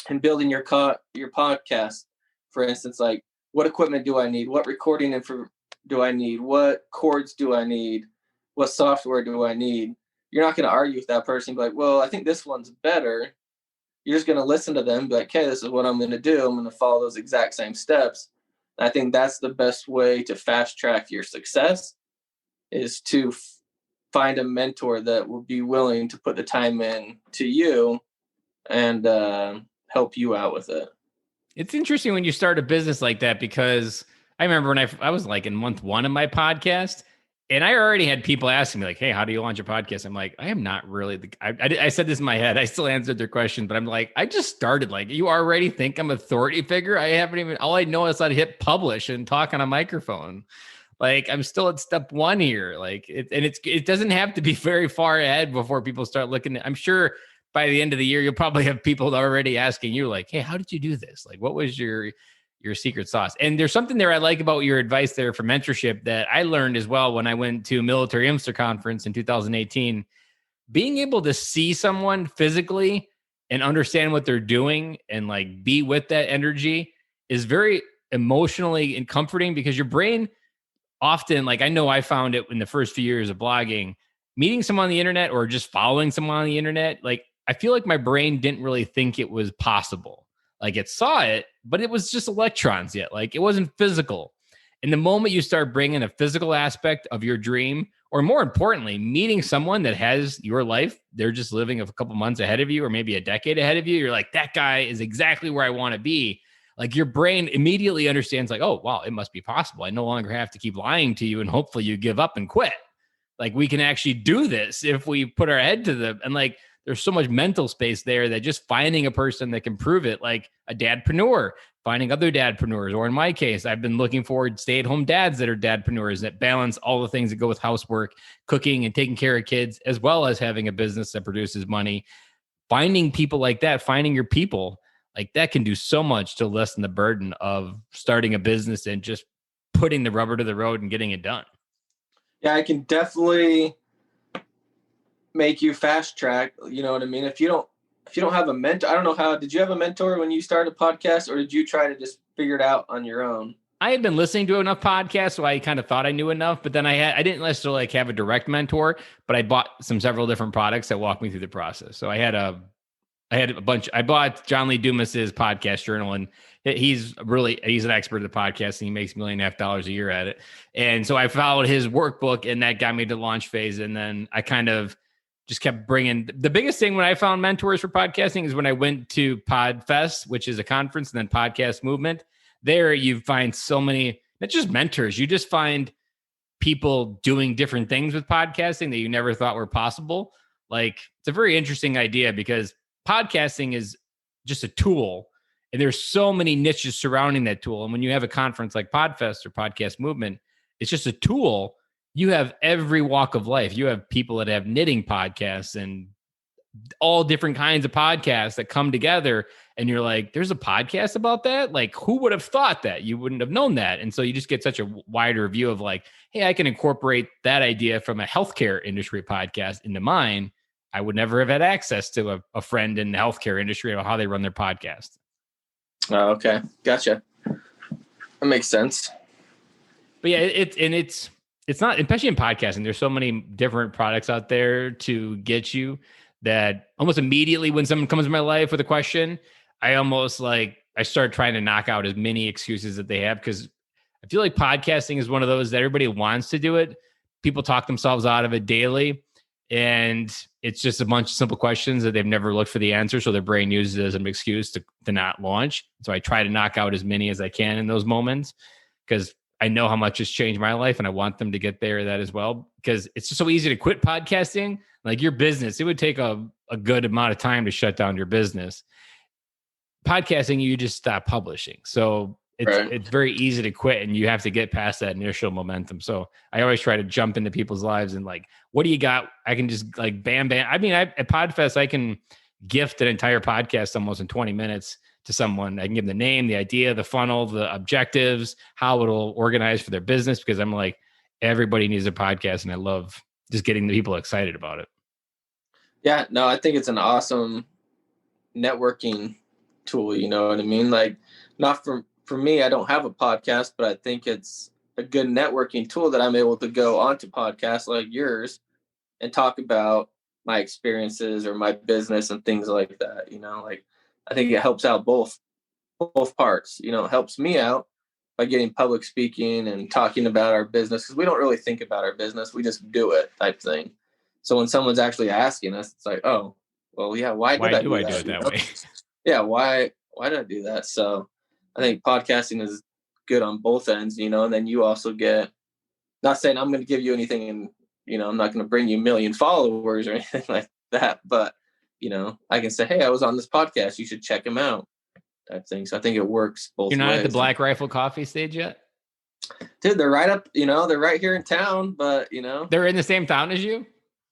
in building your podcast, for instance, like, what equipment do I need? What recording info do I need? What cords do I need? What software do I need? You're not going to argue with that person. Be like, well, I think this one's better. You're just going to listen to them and be like, okay, this is what I'm going to do. I'm going to follow those exact same steps. And I think that's the best way to fast track your success, is to find a mentor that will be willing to put the time in to you and help you out with it. It's interesting when you start a business like that, because I remember when I was like in month 1 of my podcast, and I already had people asking me like, "Hey, how do you launch a podcast?" I'm like, I am not really I said this in my head. I still answered their question, but I'm like, I just started. Like, you already think I'm an authority figure? I haven't even. All I know is how to hit publish and talk on a microphone. Like, I'm still at step 1 here. Like, it doesn't have to be very far ahead before people start looking at. I'm sure by the end of the year, you'll probably have people already asking you like, "Hey, how did you do this? Like, what was your secret sauce?" And there's something there I like about your advice there for mentorship that I learned as well when I went to Military Imster Conference in 2018. Being able to see someone physically and understand what they're doing and like be with that energy is very emotionally and comforting, because your brain often, like, I know I found it in the first few years of blogging, meeting someone on the internet or just following someone on the internet, like, I feel like my brain didn't really think it was possible. Like, it saw it, but it was just electrons yet. Like, it wasn't physical. And the moment you start bringing a physical aspect of your dream, or more importantly, meeting someone that has your life, they're just living a couple months ahead of you or maybe a decade ahead of you, you're like, that guy is exactly where I want to be. Like, your brain immediately understands like, oh, wow, it must be possible. I no longer have to keep lying to you and hopefully you give up and quit. Like, we can actually do this if we put our head to the, and like, there's so much mental space there that just finding a person that can prove it, like a dadpreneur, finding other dadpreneurs, or in my case, I've been looking for stay-at-home dads that are dadpreneurs that balance all the things that go with housework, cooking, and taking care of kids, as well as having a business that produces money. Finding people like that, finding your people, like that can do so much to lessen the burden of starting a business and just putting the rubber to the road and getting it done. Yeah, I can definitely make you fast track. You know what I mean? If you don't have a mentor, I don't know how, did you have a mentor when you started a podcast, or did you try to just figure it out on your own? I had been listening to enough podcasts, so I kind of thought I knew enough, but then I didn't necessarily like have a direct mentor, but I bought several different products that walked me through the process. So I had a bunch. I bought John Lee Dumas's podcast journal, and he's an expert at the podcast, and he makes $1.5 million a year at it. And so I followed his workbook, and that got me to launch phase. And then I kind of just kept bringing. The biggest thing when I found mentors for podcasting is when I went to PodFest, which is a conference, and then Podcast Movement. There you find so many, not just mentors, you just find people doing different things with podcasting that you never thought were possible. Like, it's a very interesting idea, because podcasting is just a tool, and there's so many niches surrounding that tool. And when you have a conference like PodFest or Podcast Movement, it's just a tool. You have every walk of life. You have people that have knitting podcasts and all different kinds of podcasts that come together, and you're like, there's a podcast about that? Like, who would have thought that? You wouldn't have known that. And so you just get such a wider view of like, hey, I can incorporate that idea from a healthcare industry podcast into mine. I would never have had access to a friend in the healthcare industry about how they run their podcast. Oh, okay. Gotcha. That makes sense. But yeah, it's not, especially in podcasting, there's so many different products out there to get you that almost immediately when someone comes in my life with a question, I start trying to knock out as many excuses that they have, because I feel like podcasting is one of those that everybody wants to do it. People talk themselves out of it daily, and it's just a bunch of simple questions that they've never looked for the answer. So their brain uses it as an excuse to not launch. So I try to knock out as many as I can in those moments, because I know how much it's changed my life, and I want them to get there that as well, because it's just so easy to quit podcasting. Like your business, it would take a good amount of time to shut down your business. Podcasting, you just stop publishing. So it's very easy to quit, and you have to get past that initial momentum. So I always try to jump into people's lives and like, what do you got? I can just like bam. I mean, at PodFest, I can gift an entire podcast almost in 20 minutes to someone. I can give them the name, the idea, the funnel, the objectives, how it'll organize for their business, because I'm like, everybody needs a podcast, and I love just getting the people excited about it. Yeah, no, I think it's an awesome networking tool. You know what I mean? Like, not for me, I don't have a podcast, but I think it's a good networking tool that I'm able to go onto podcasts like yours and talk about my experiences or my business and things like that. You know, like, I think it helps out both parts. You know, it helps me out by getting public speaking and talking about our business, because we don't really think about our business. We just do it type thing. So when someone's actually asking us, it's like, oh, well, yeah, why did I do that? do it that way? Yeah, why did I do that? So I think podcasting is good on both ends, and then you also get, not saying I'm going to give you anything and, I'm not going to bring you 1,000,000 followers or anything like that, but, I can say, hey, I was on this podcast. You should check him out type thing. So I think it works both ways. You're not at the Black Rifle Coffee stage yet? Dude, they're right up, they're right here in town, but, They're in the same town as you?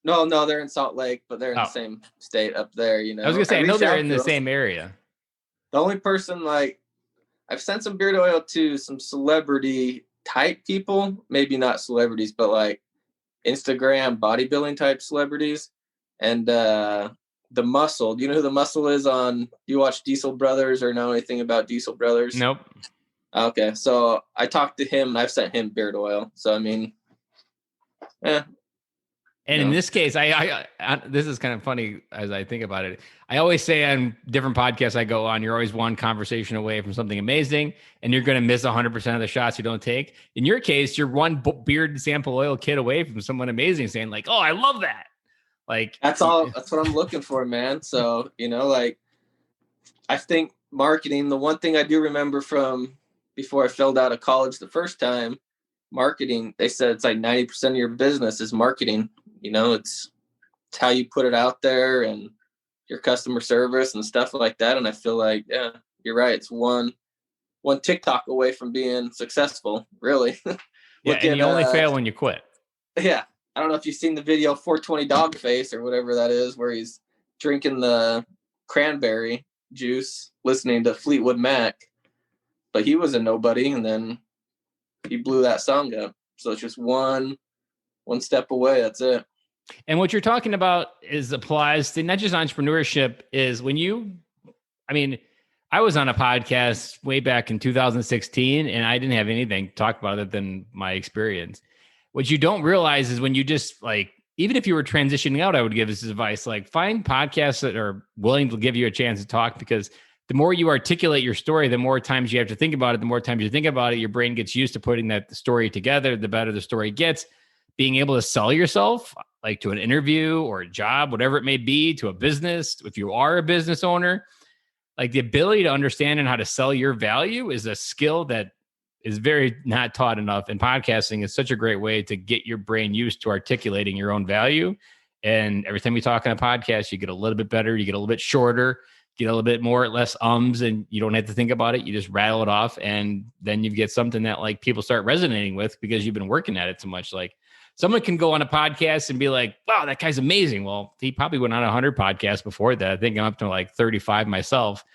No, they're in Salt Lake, but they're in the same state up there, I was going to say, I know they're in the same area. The only person, I've sent some beard oil to some celebrity type people, maybe not celebrities, but Instagram bodybuilding type celebrities. And the Muscle, do you know who the Muscle is on, do you watch Diesel Brothers or know anything about Diesel Brothers? Nope. Okay, so I talked to him and I've sent him beard oil. So, I mean, And in this case, I this is kind of funny as I think about it. I always say on different podcasts I go on, you're always one conversation away from something amazing, and you're going to miss 100% of the shots you don't take. In your case, you're one beard sample oil kit away from someone amazing saying like, "Oh, I love that." That's all. That's what I'm looking for, man. So I think marketing. The one thing I do remember from before I filled out of college the first time, marketing. They said it's 90% of your business is marketing. It's how you put it out there and your customer service and stuff like that. And I feel like, yeah, you're right. It's one TikTok away from being successful, really. Yeah, and you only fail when you quit. Yeah. I don't know if you've seen the video 420 Dog Face or whatever that is, where he's drinking the cranberry juice, listening to Fleetwood Mac. But he was a nobody, and then he blew that song up. So it's just one step away. That's it. And what you're talking about applies to not just entrepreneurship, is I was on a podcast way back in 2016 and I didn't have anything to talk about other than my experience. What you don't realize is when you just even if you were transitioning out, I would give this advice, find podcasts that are willing to give you a chance to talk, because the more you articulate your story, the more times you have to think about it. The more times you think about it, your brain gets used to putting that story together. The better the story gets. Being able to sell yourself, to an interview or a job, whatever it may be, to a business, if you are a business owner, the ability to understand and how to sell your value is a skill that is very not taught enough. And podcasting is such a great way to get your brain used to articulating your own value. And every time you talk on a podcast, you get a little bit better, you get a little bit shorter, get a little bit less ums, and you don't have to think about it. You just rattle it off. And then you get something that people start resonating with because you've been working at it so much. Someone can go on a podcast and be like, wow, that guy's amazing. Well, he probably went on 100 podcasts before that. I think I'm up to 35 myself.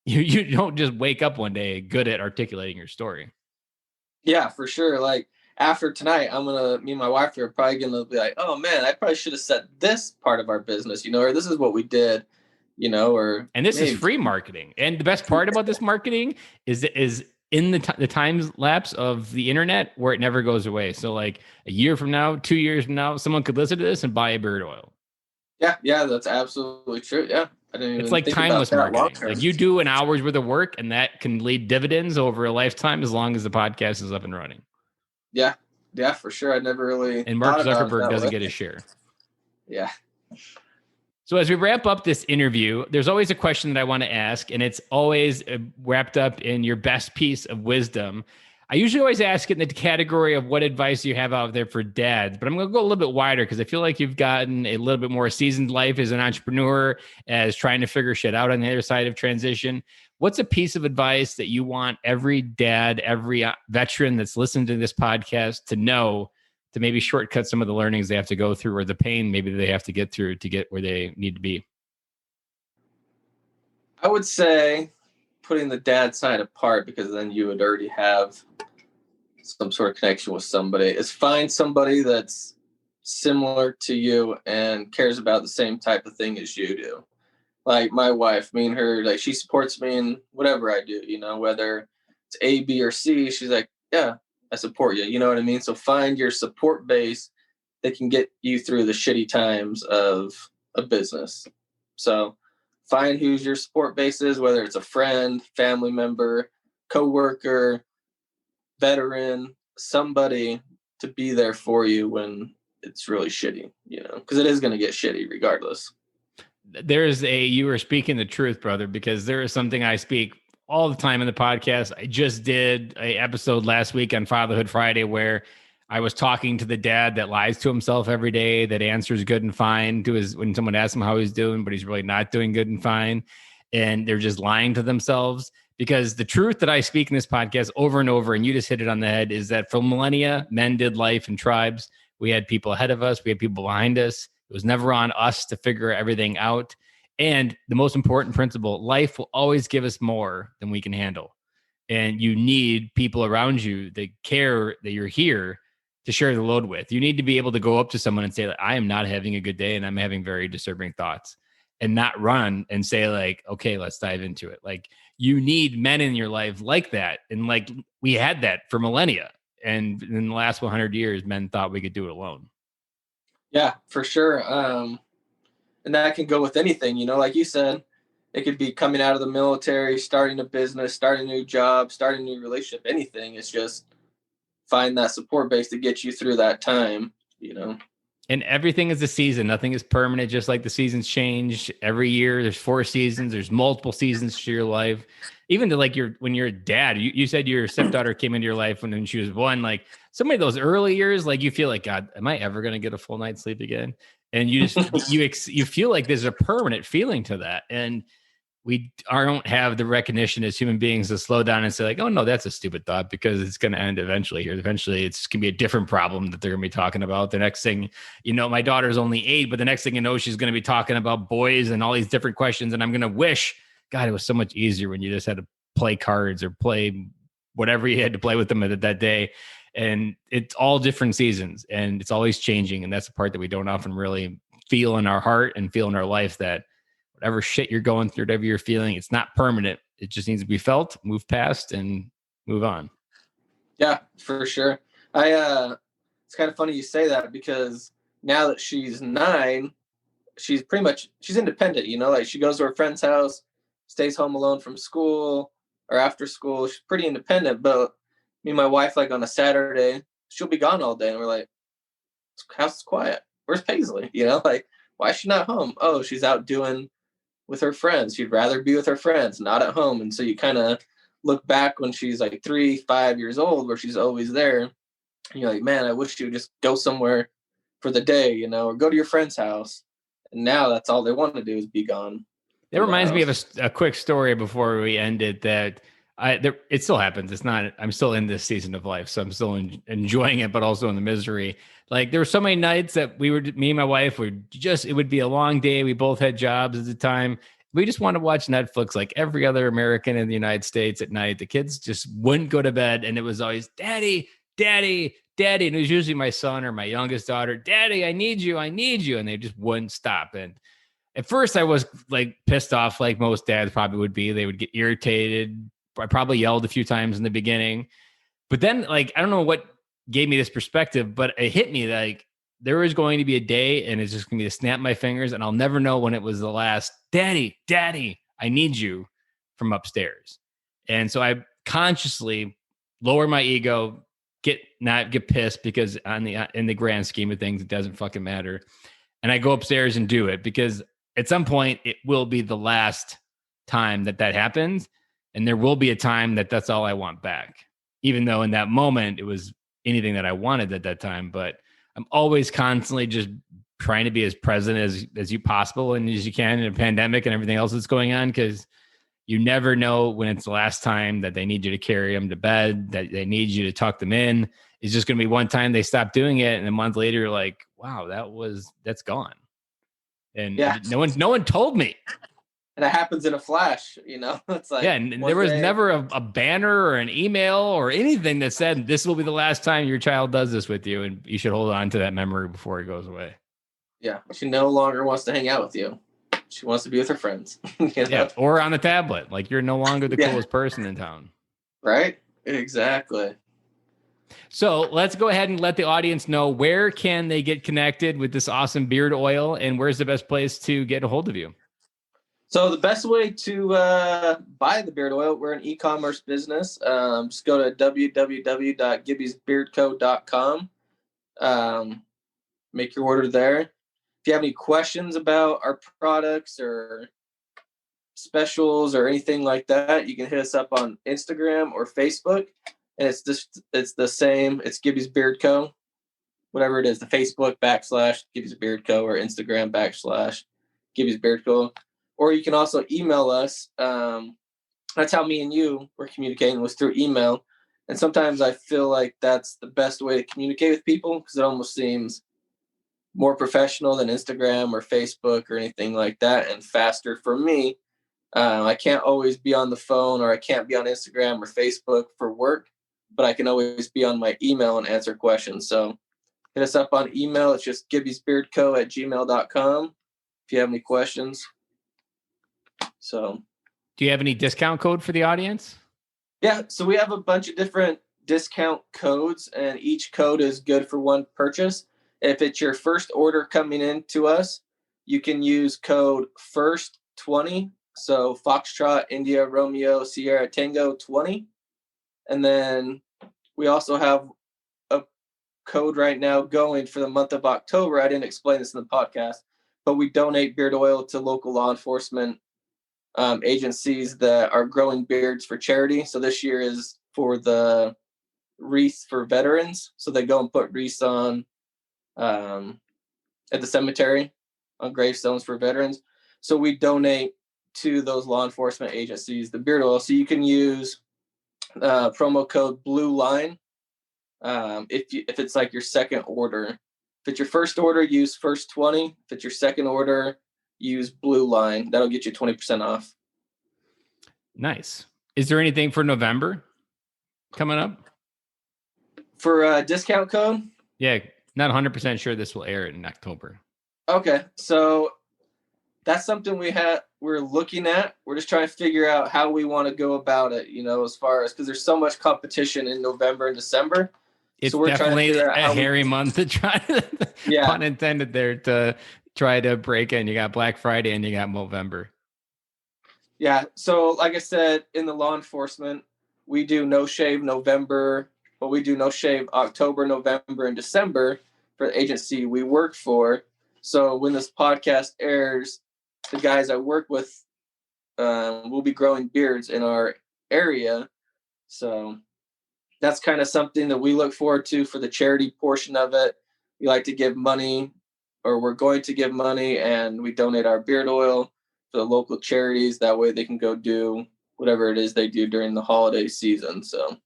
You don't just wake up one day good at articulating your story. Yeah, for sure. After tonight, me and my wife are probably going to be like, oh man, I probably should have said this part of our business, or this is what we did, and this is free marketing. And the best part about this marketing is in the time lapse of the internet where it never goes away. So a year from now, 2 years from now, someone could listen to this and buy a beard oil. Yeah, that's absolutely true. Yeah. I didn't even it's timeless marketing. You do an hour's worth of work and that can lead dividends over a lifetime as long as the podcast is up and running. Yeah, for sure. I never really. And Mark Zuckerberg doesn't get his share. Yeah. So as we wrap up this interview, there's always a question that I want to ask, and it's always wrapped up in your best piece of wisdom. I usually always ask it in the category of what advice you have out there for dads, but I'm going to go a little bit wider because I feel like you've gotten a little bit more seasoned life as an entrepreneur, as trying to figure shit out on the other side of transition. What's a piece of advice that you want every dad, every veteran that's listening to this podcast to know, to maybe shortcut some of the learnings they have to go through or the pain maybe they have to get through to get where they need to be? I would say putting the dad side apart, because then you would already have some sort of connection with somebody, is find somebody that's similar to you and cares about the same type of thing as you do. My wife, me and her, she supports me in whatever I do, whether it's A, B, or C. She's like, yeah, I support you. You know what I mean? So find your support base that can get you through the shitty times of a business. So find who's your support base is, whether it's a friend, family member, coworker, veteran, somebody to be there for you when it's really shitty, because it is going to get shitty regardless. You were speaking the truth, brother, because there is something I speak all the time in the podcast. I just did a episode last week on Fatherhood Friday where I was talking to the dad that lies to himself every day, that answers good and fine when someone asks him how he's doing, but he's really not doing good and fine. And they're just lying to themselves, because the truth that I speak in this podcast over and over, and you just hit it on the head, is that for millennia, men did life in tribes. We had people ahead of us. We had people behind us. It was never on us to figure everything out. And the most important principle, life will always give us more than we can handle. And you need people around you that care that you're here to share the load with. You need to be able to go up to someone and say, like, I am not having a good day and I'm having very disturbing thoughts, and not run and say, like, okay, let's dive into it. Like, you need men in your life like that. And like, we had that for millennia. And in the last 100 years, men thought we could do it alone. Yeah, for sure. And that can go with anything, like you said, it could be coming out of the military, starting a business, starting a new job, starting a new relationship, anything. It's just find that support base to get you through that time, And everything is a season. Nothing is permanent, just like the seasons change every year. There's 4 seasons. There's multiple seasons to your life. Even to like when you're a dad, you said your stepdaughter came into your life when she was 1. Like, so many of those early years, like you feel like, God, am I ever going to get a full night's sleep again? And you just, you feel like there's a permanent feeling to that. And we don't have the recognition as human beings to slow down and say, like, oh no, that's a stupid thought, because it's going to end eventually here. Eventually it's going to be a different problem that they're going to be talking about. The next thing, my daughter's only 8, but the next thing she's going to be talking about boys and all these different questions. And I'm going to wish, God, it was so much easier when you just had to play cards or play whatever you had to play with them that day. And it's all different seasons and it's always changing. And that's the part that we don't often really feel in our heart and feel in our life, that whatever shit you're going through, whatever you're feeling, it's not permanent. It just needs to be felt, move past, and move on. Yeah, for sure. It's kind of funny you say that, because now that she's 9, she's independent, like she goes to her friend's house, stays home alone from school or after school. She's pretty independent, but me and my wife, like on a Saturday, she'll be gone all day. And we're like, house is quiet. Where's Paisley? Like, why is she not home? Oh, she's out doing with her friends. She'd rather be with her friends, not at home. And so you kind of look back when she's like 3-5 years old, where she's always there. And you're like, man, I wish you would just go somewhere for the day, or go to your friend's house. And now that's all they want to do is be gone. That reminds me of a quick story before we end it, that it still happens. It's not, I'm still in this season of life, so I'm still enjoying it, but also in the misery. Like, there were so many nights that me and my wife it would be a long day. We both had jobs at the time. We just wanted to watch Netflix like every other American in the United States at night. The kids just wouldn't go to bed. And it was always, Daddy, Daddy, Daddy. And it was usually my son or my youngest daughter, Daddy, I need you. I need you. And they just wouldn't stop. And at first I was like pissed off, like most dads probably would be. They would get irritated. I probably yelled a few times in the beginning, but then, like, I don't know what gave me this perspective, but it hit me like there was going to be a day and it's just going to be to snap my fingers and I'll never know when it was the last Daddy, Daddy, I need you from upstairs. And so I consciously lower my ego, not get pissed, because in the grand scheme of things, it doesn't fucking matter. And I go upstairs and do it, because at some point it will be the last time that happens. And there will be a time that that's all I want back, even though in that moment it was anything that I wanted at that time. But I'm always constantly just trying to be as present as you possible and as you can in a pandemic and everything else that's going on, because you never know when it's the last time that they need you to carry them to bed, that they need you to tuck them in. It's just going to be one time they stop doing it, and a month later you're like, wow, that's gone. And yeah, no one told me. And it happens in a flash, It's like, yeah, and there was never a banner or an email or anything that said this will be the last time your child does this with you, and you should hold on to that memory before it goes away. Yeah, she no longer wants to hang out with you. She wants to be with her friends. Yeah, or on the tablet. Like, you're no longer the coolest person in town. Right? Exactly. So let's go ahead and let the audience know, where can they get connected with this awesome beard oil, and where's the best place to get a hold of you? So the best way to buy the beard oil, we're an e-commerce business. Just go to www.gibbiesbeardco.com. make your order there. If you have any questions about our products or specials or anything like that, you can hit us up on Instagram or Facebook. And it's the same. It's Gibby's Beard Co. Whatever it is, the Facebook / Gibby's Beard Co. or Instagram / Gibby's Beard Co. Or you can also email us. That's how me and you were communicating, was through email. And sometimes I feel like that's the best way to communicate with people, because it almost seems more professional than Instagram or Facebook or anything like that, and faster for me. I can't always be on the phone, or I can't be on Instagram or Facebook for work, but I can always be on my email and answer questions. So hit us up on email. It's just gibbysbeardco@gmail.com if you have any questions. So, do you have any discount code for the audience? Yeah, so we have a bunch of different discount codes, and each code is good for one purchase. If it's your first order coming in to us, you can use code FIRST20. So Foxtrot, India, Romeo, Sierra, Tango 20. And then we also have a code right now going for the month of October. I didn't explain this in the podcast, but we donate beard oil to local law enforcement agencies that are growing beards for charity. So this year is for the wreath for veterans. So they go and put wreaths on at the cemetery on gravestones for veterans. So we donate to those law enforcement agencies the beard oil. So you can use promo code Blue Line if it's like your second order. If it's your first order, use FIRST20. If it's your second order, use Blue Line. That'll get you 20% off. Nice. Is there anything for November coming up? For a discount code? Yeah, not 100% sure this will air in October. Okay, so that's something we're looking at. We're just trying to figure out how we want to go about it, as far as, because there's so much competition in November and December. It's so we're definitely trying to figure out a hairy month to try to, Yeah. pun intended there, to try to break in. You got Black Friday and you got November. Yeah. So like I said, in the law enforcement, we do no shave November, but we do no shave October, November, and December for the agency we work for. So when this podcast airs, the guys I work with will be growing beards in our area. So that's kind of something that we look forward to for the charity portion of it. We like to give money, or we're going to give money, and we donate our beard oil to the local charities. That way they can go do whatever it is they do during the holiday season. So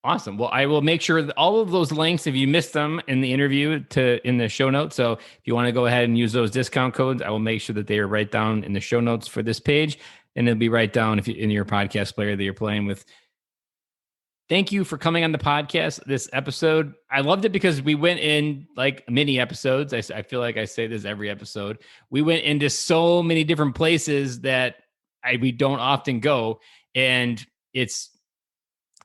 awesome. Well, I will make sure that all of those links, if you missed them in the interview, in the show notes. So if you want to go ahead and use those discount codes, I will make sure that they are right down in the show notes for this page, and it'll be right down in your podcast player that you're playing with. Thank you for coming on the podcast this episode. I loved it because we went in like mini episodes. I feel like I say this every episode. We went into so many different places that we don't often go. And it's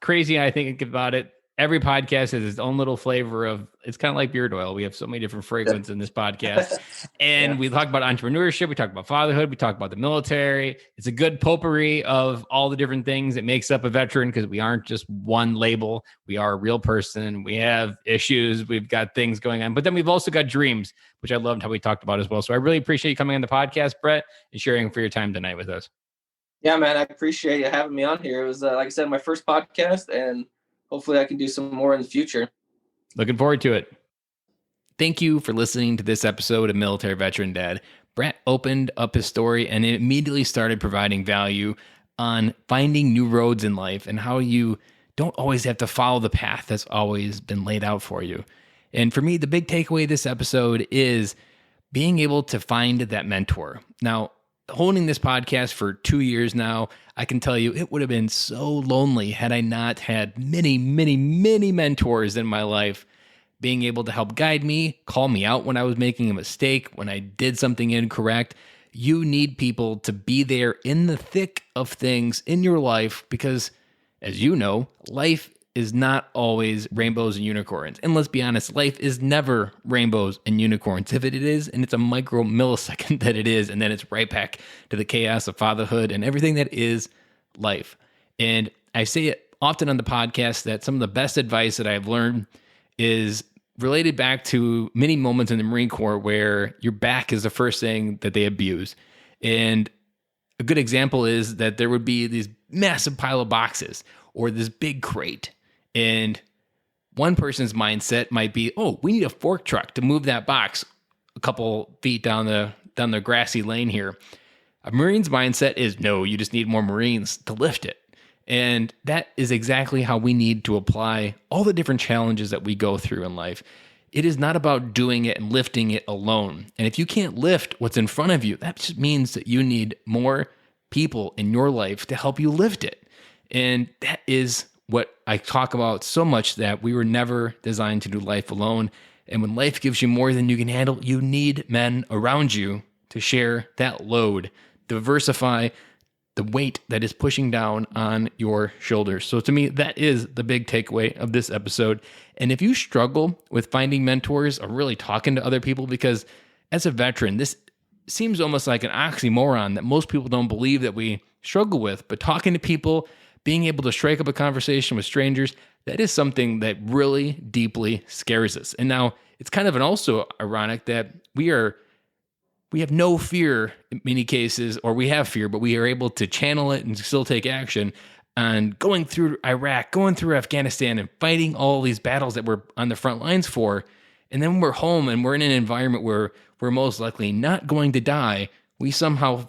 crazy. I think about it. Every podcast has its own little flavor of, it's kind of like beard oil. We have so many different fragrances in this podcast. And we talk about entrepreneurship. We talk about fatherhood. We talk about the military. It's a good potpourri of all the different things that makes up a veteran, because we aren't just one label. We are a real person. We have issues. We've got things going on. But then we've also got dreams, which I loved how we talked about as well. So I really appreciate you coming on the podcast, Brett, and sharing for your time tonight with us. Yeah, man, I appreciate you having me on here. It was, like I said, my first podcast, and hopefully I can do some more in the future. Looking forward to it. Thank you for listening to this episode of Military Veteran Dad. Brett opened up his story and it immediately started providing value on finding new roads in life and how you don't always have to follow the path that's always been laid out for you. And for me, the big takeaway of this episode is being able to find that mentor. Now, holding this podcast for 2 years now, I can tell you it would have been so lonely had I not had many, many, many mentors in my life being able to help guide me, call me out when I was making a mistake, when I did something incorrect. You need people to be there in the thick of things in your life because, as you know, life is not always rainbows and unicorns. And let's be honest, life is never rainbows and unicorns. If it is, and it's a micro millisecond that it is, and then it's right back to the chaos of fatherhood and everything that is life. And I say it often on the podcast that some of the best advice that I've learned is related back to many moments in the Marine Corps where your back is the first thing that they abuse. And a good example is that there would be these massive pile of boxes or this big crate. And one person's mindset might be, oh, we need a fork truck to move that box a couple feet down the grassy lane here. A Marine's mindset is, no, you just need more Marines to lift it. And that is exactly how we need to apply all the different challenges that we go through in life. It is not about doing it and lifting it alone. And if you can't lift what's in front of you, that just means that you need more people in your life to help you lift it. And that is what I talk about so much, that we were never designed to do life alone. And when life gives you more than you can handle, you need men around you to share that load, diversify the weight that is pushing down on your shoulders. So to me, that is the big takeaway of this episode. And if you struggle with finding mentors or really talking to other people, because as a veteran, this seems almost like an oxymoron that most people don't believe that we struggle with, but talking to people, being able to strike up a conversation with strangers, that is something that really deeply scares us. And now it's kind of also ironic that we have no fear in many cases, or we have fear, but we are able to channel it and still take action on going through Iraq, going through Afghanistan, and fighting all these battles that we're on the front lines for. And then when we're home and we're in an environment where we're most likely not going to die, we somehow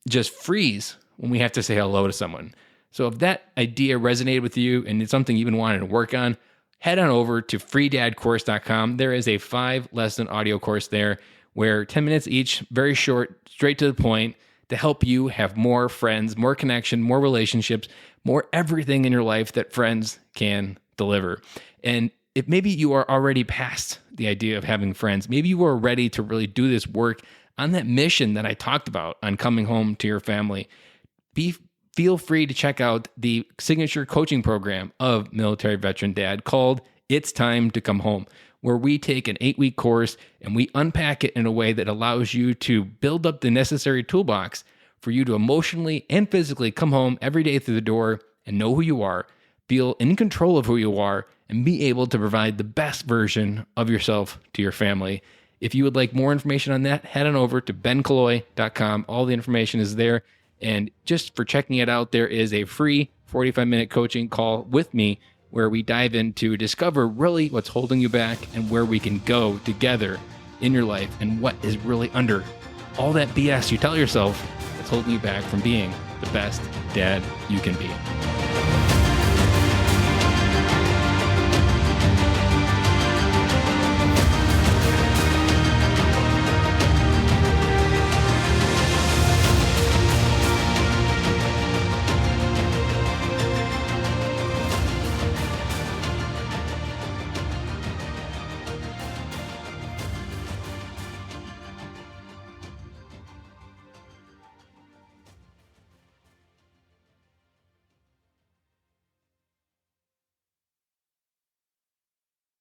just freeze when we have to say hello to someone. So if that idea resonated with you and it's something you've been wanting to work on, head on over to freedadcourse.com. There is a 5-lesson audio course there where 10 minutes each, very short, straight to the point, to help you have more friends, more connection, more relationships, more everything in your life that friends can deliver. And if maybe you are already past the idea of having friends, maybe you are ready to really do this work on that mission that I talked about on coming home to your family, feel free to check out the signature coaching program of Military Veteran Dad called It's Time to Come Home, where we take an 8-week course and we unpack it in a way that allows you to build up the necessary toolbox for you to emotionally and physically come home every day through the door and know who you are, feel in control of who you are, and be able to provide the best version of yourself to your family. If you would like more information on that, head on over to benkaloy.com. All the information is there. And just for checking it out, there is a free 45-minute coaching call with me where we dive into discover really what's holding you back and where we can go together in your life and what is really under all that BS you tell yourself that's holding you back from being the best dad you can be.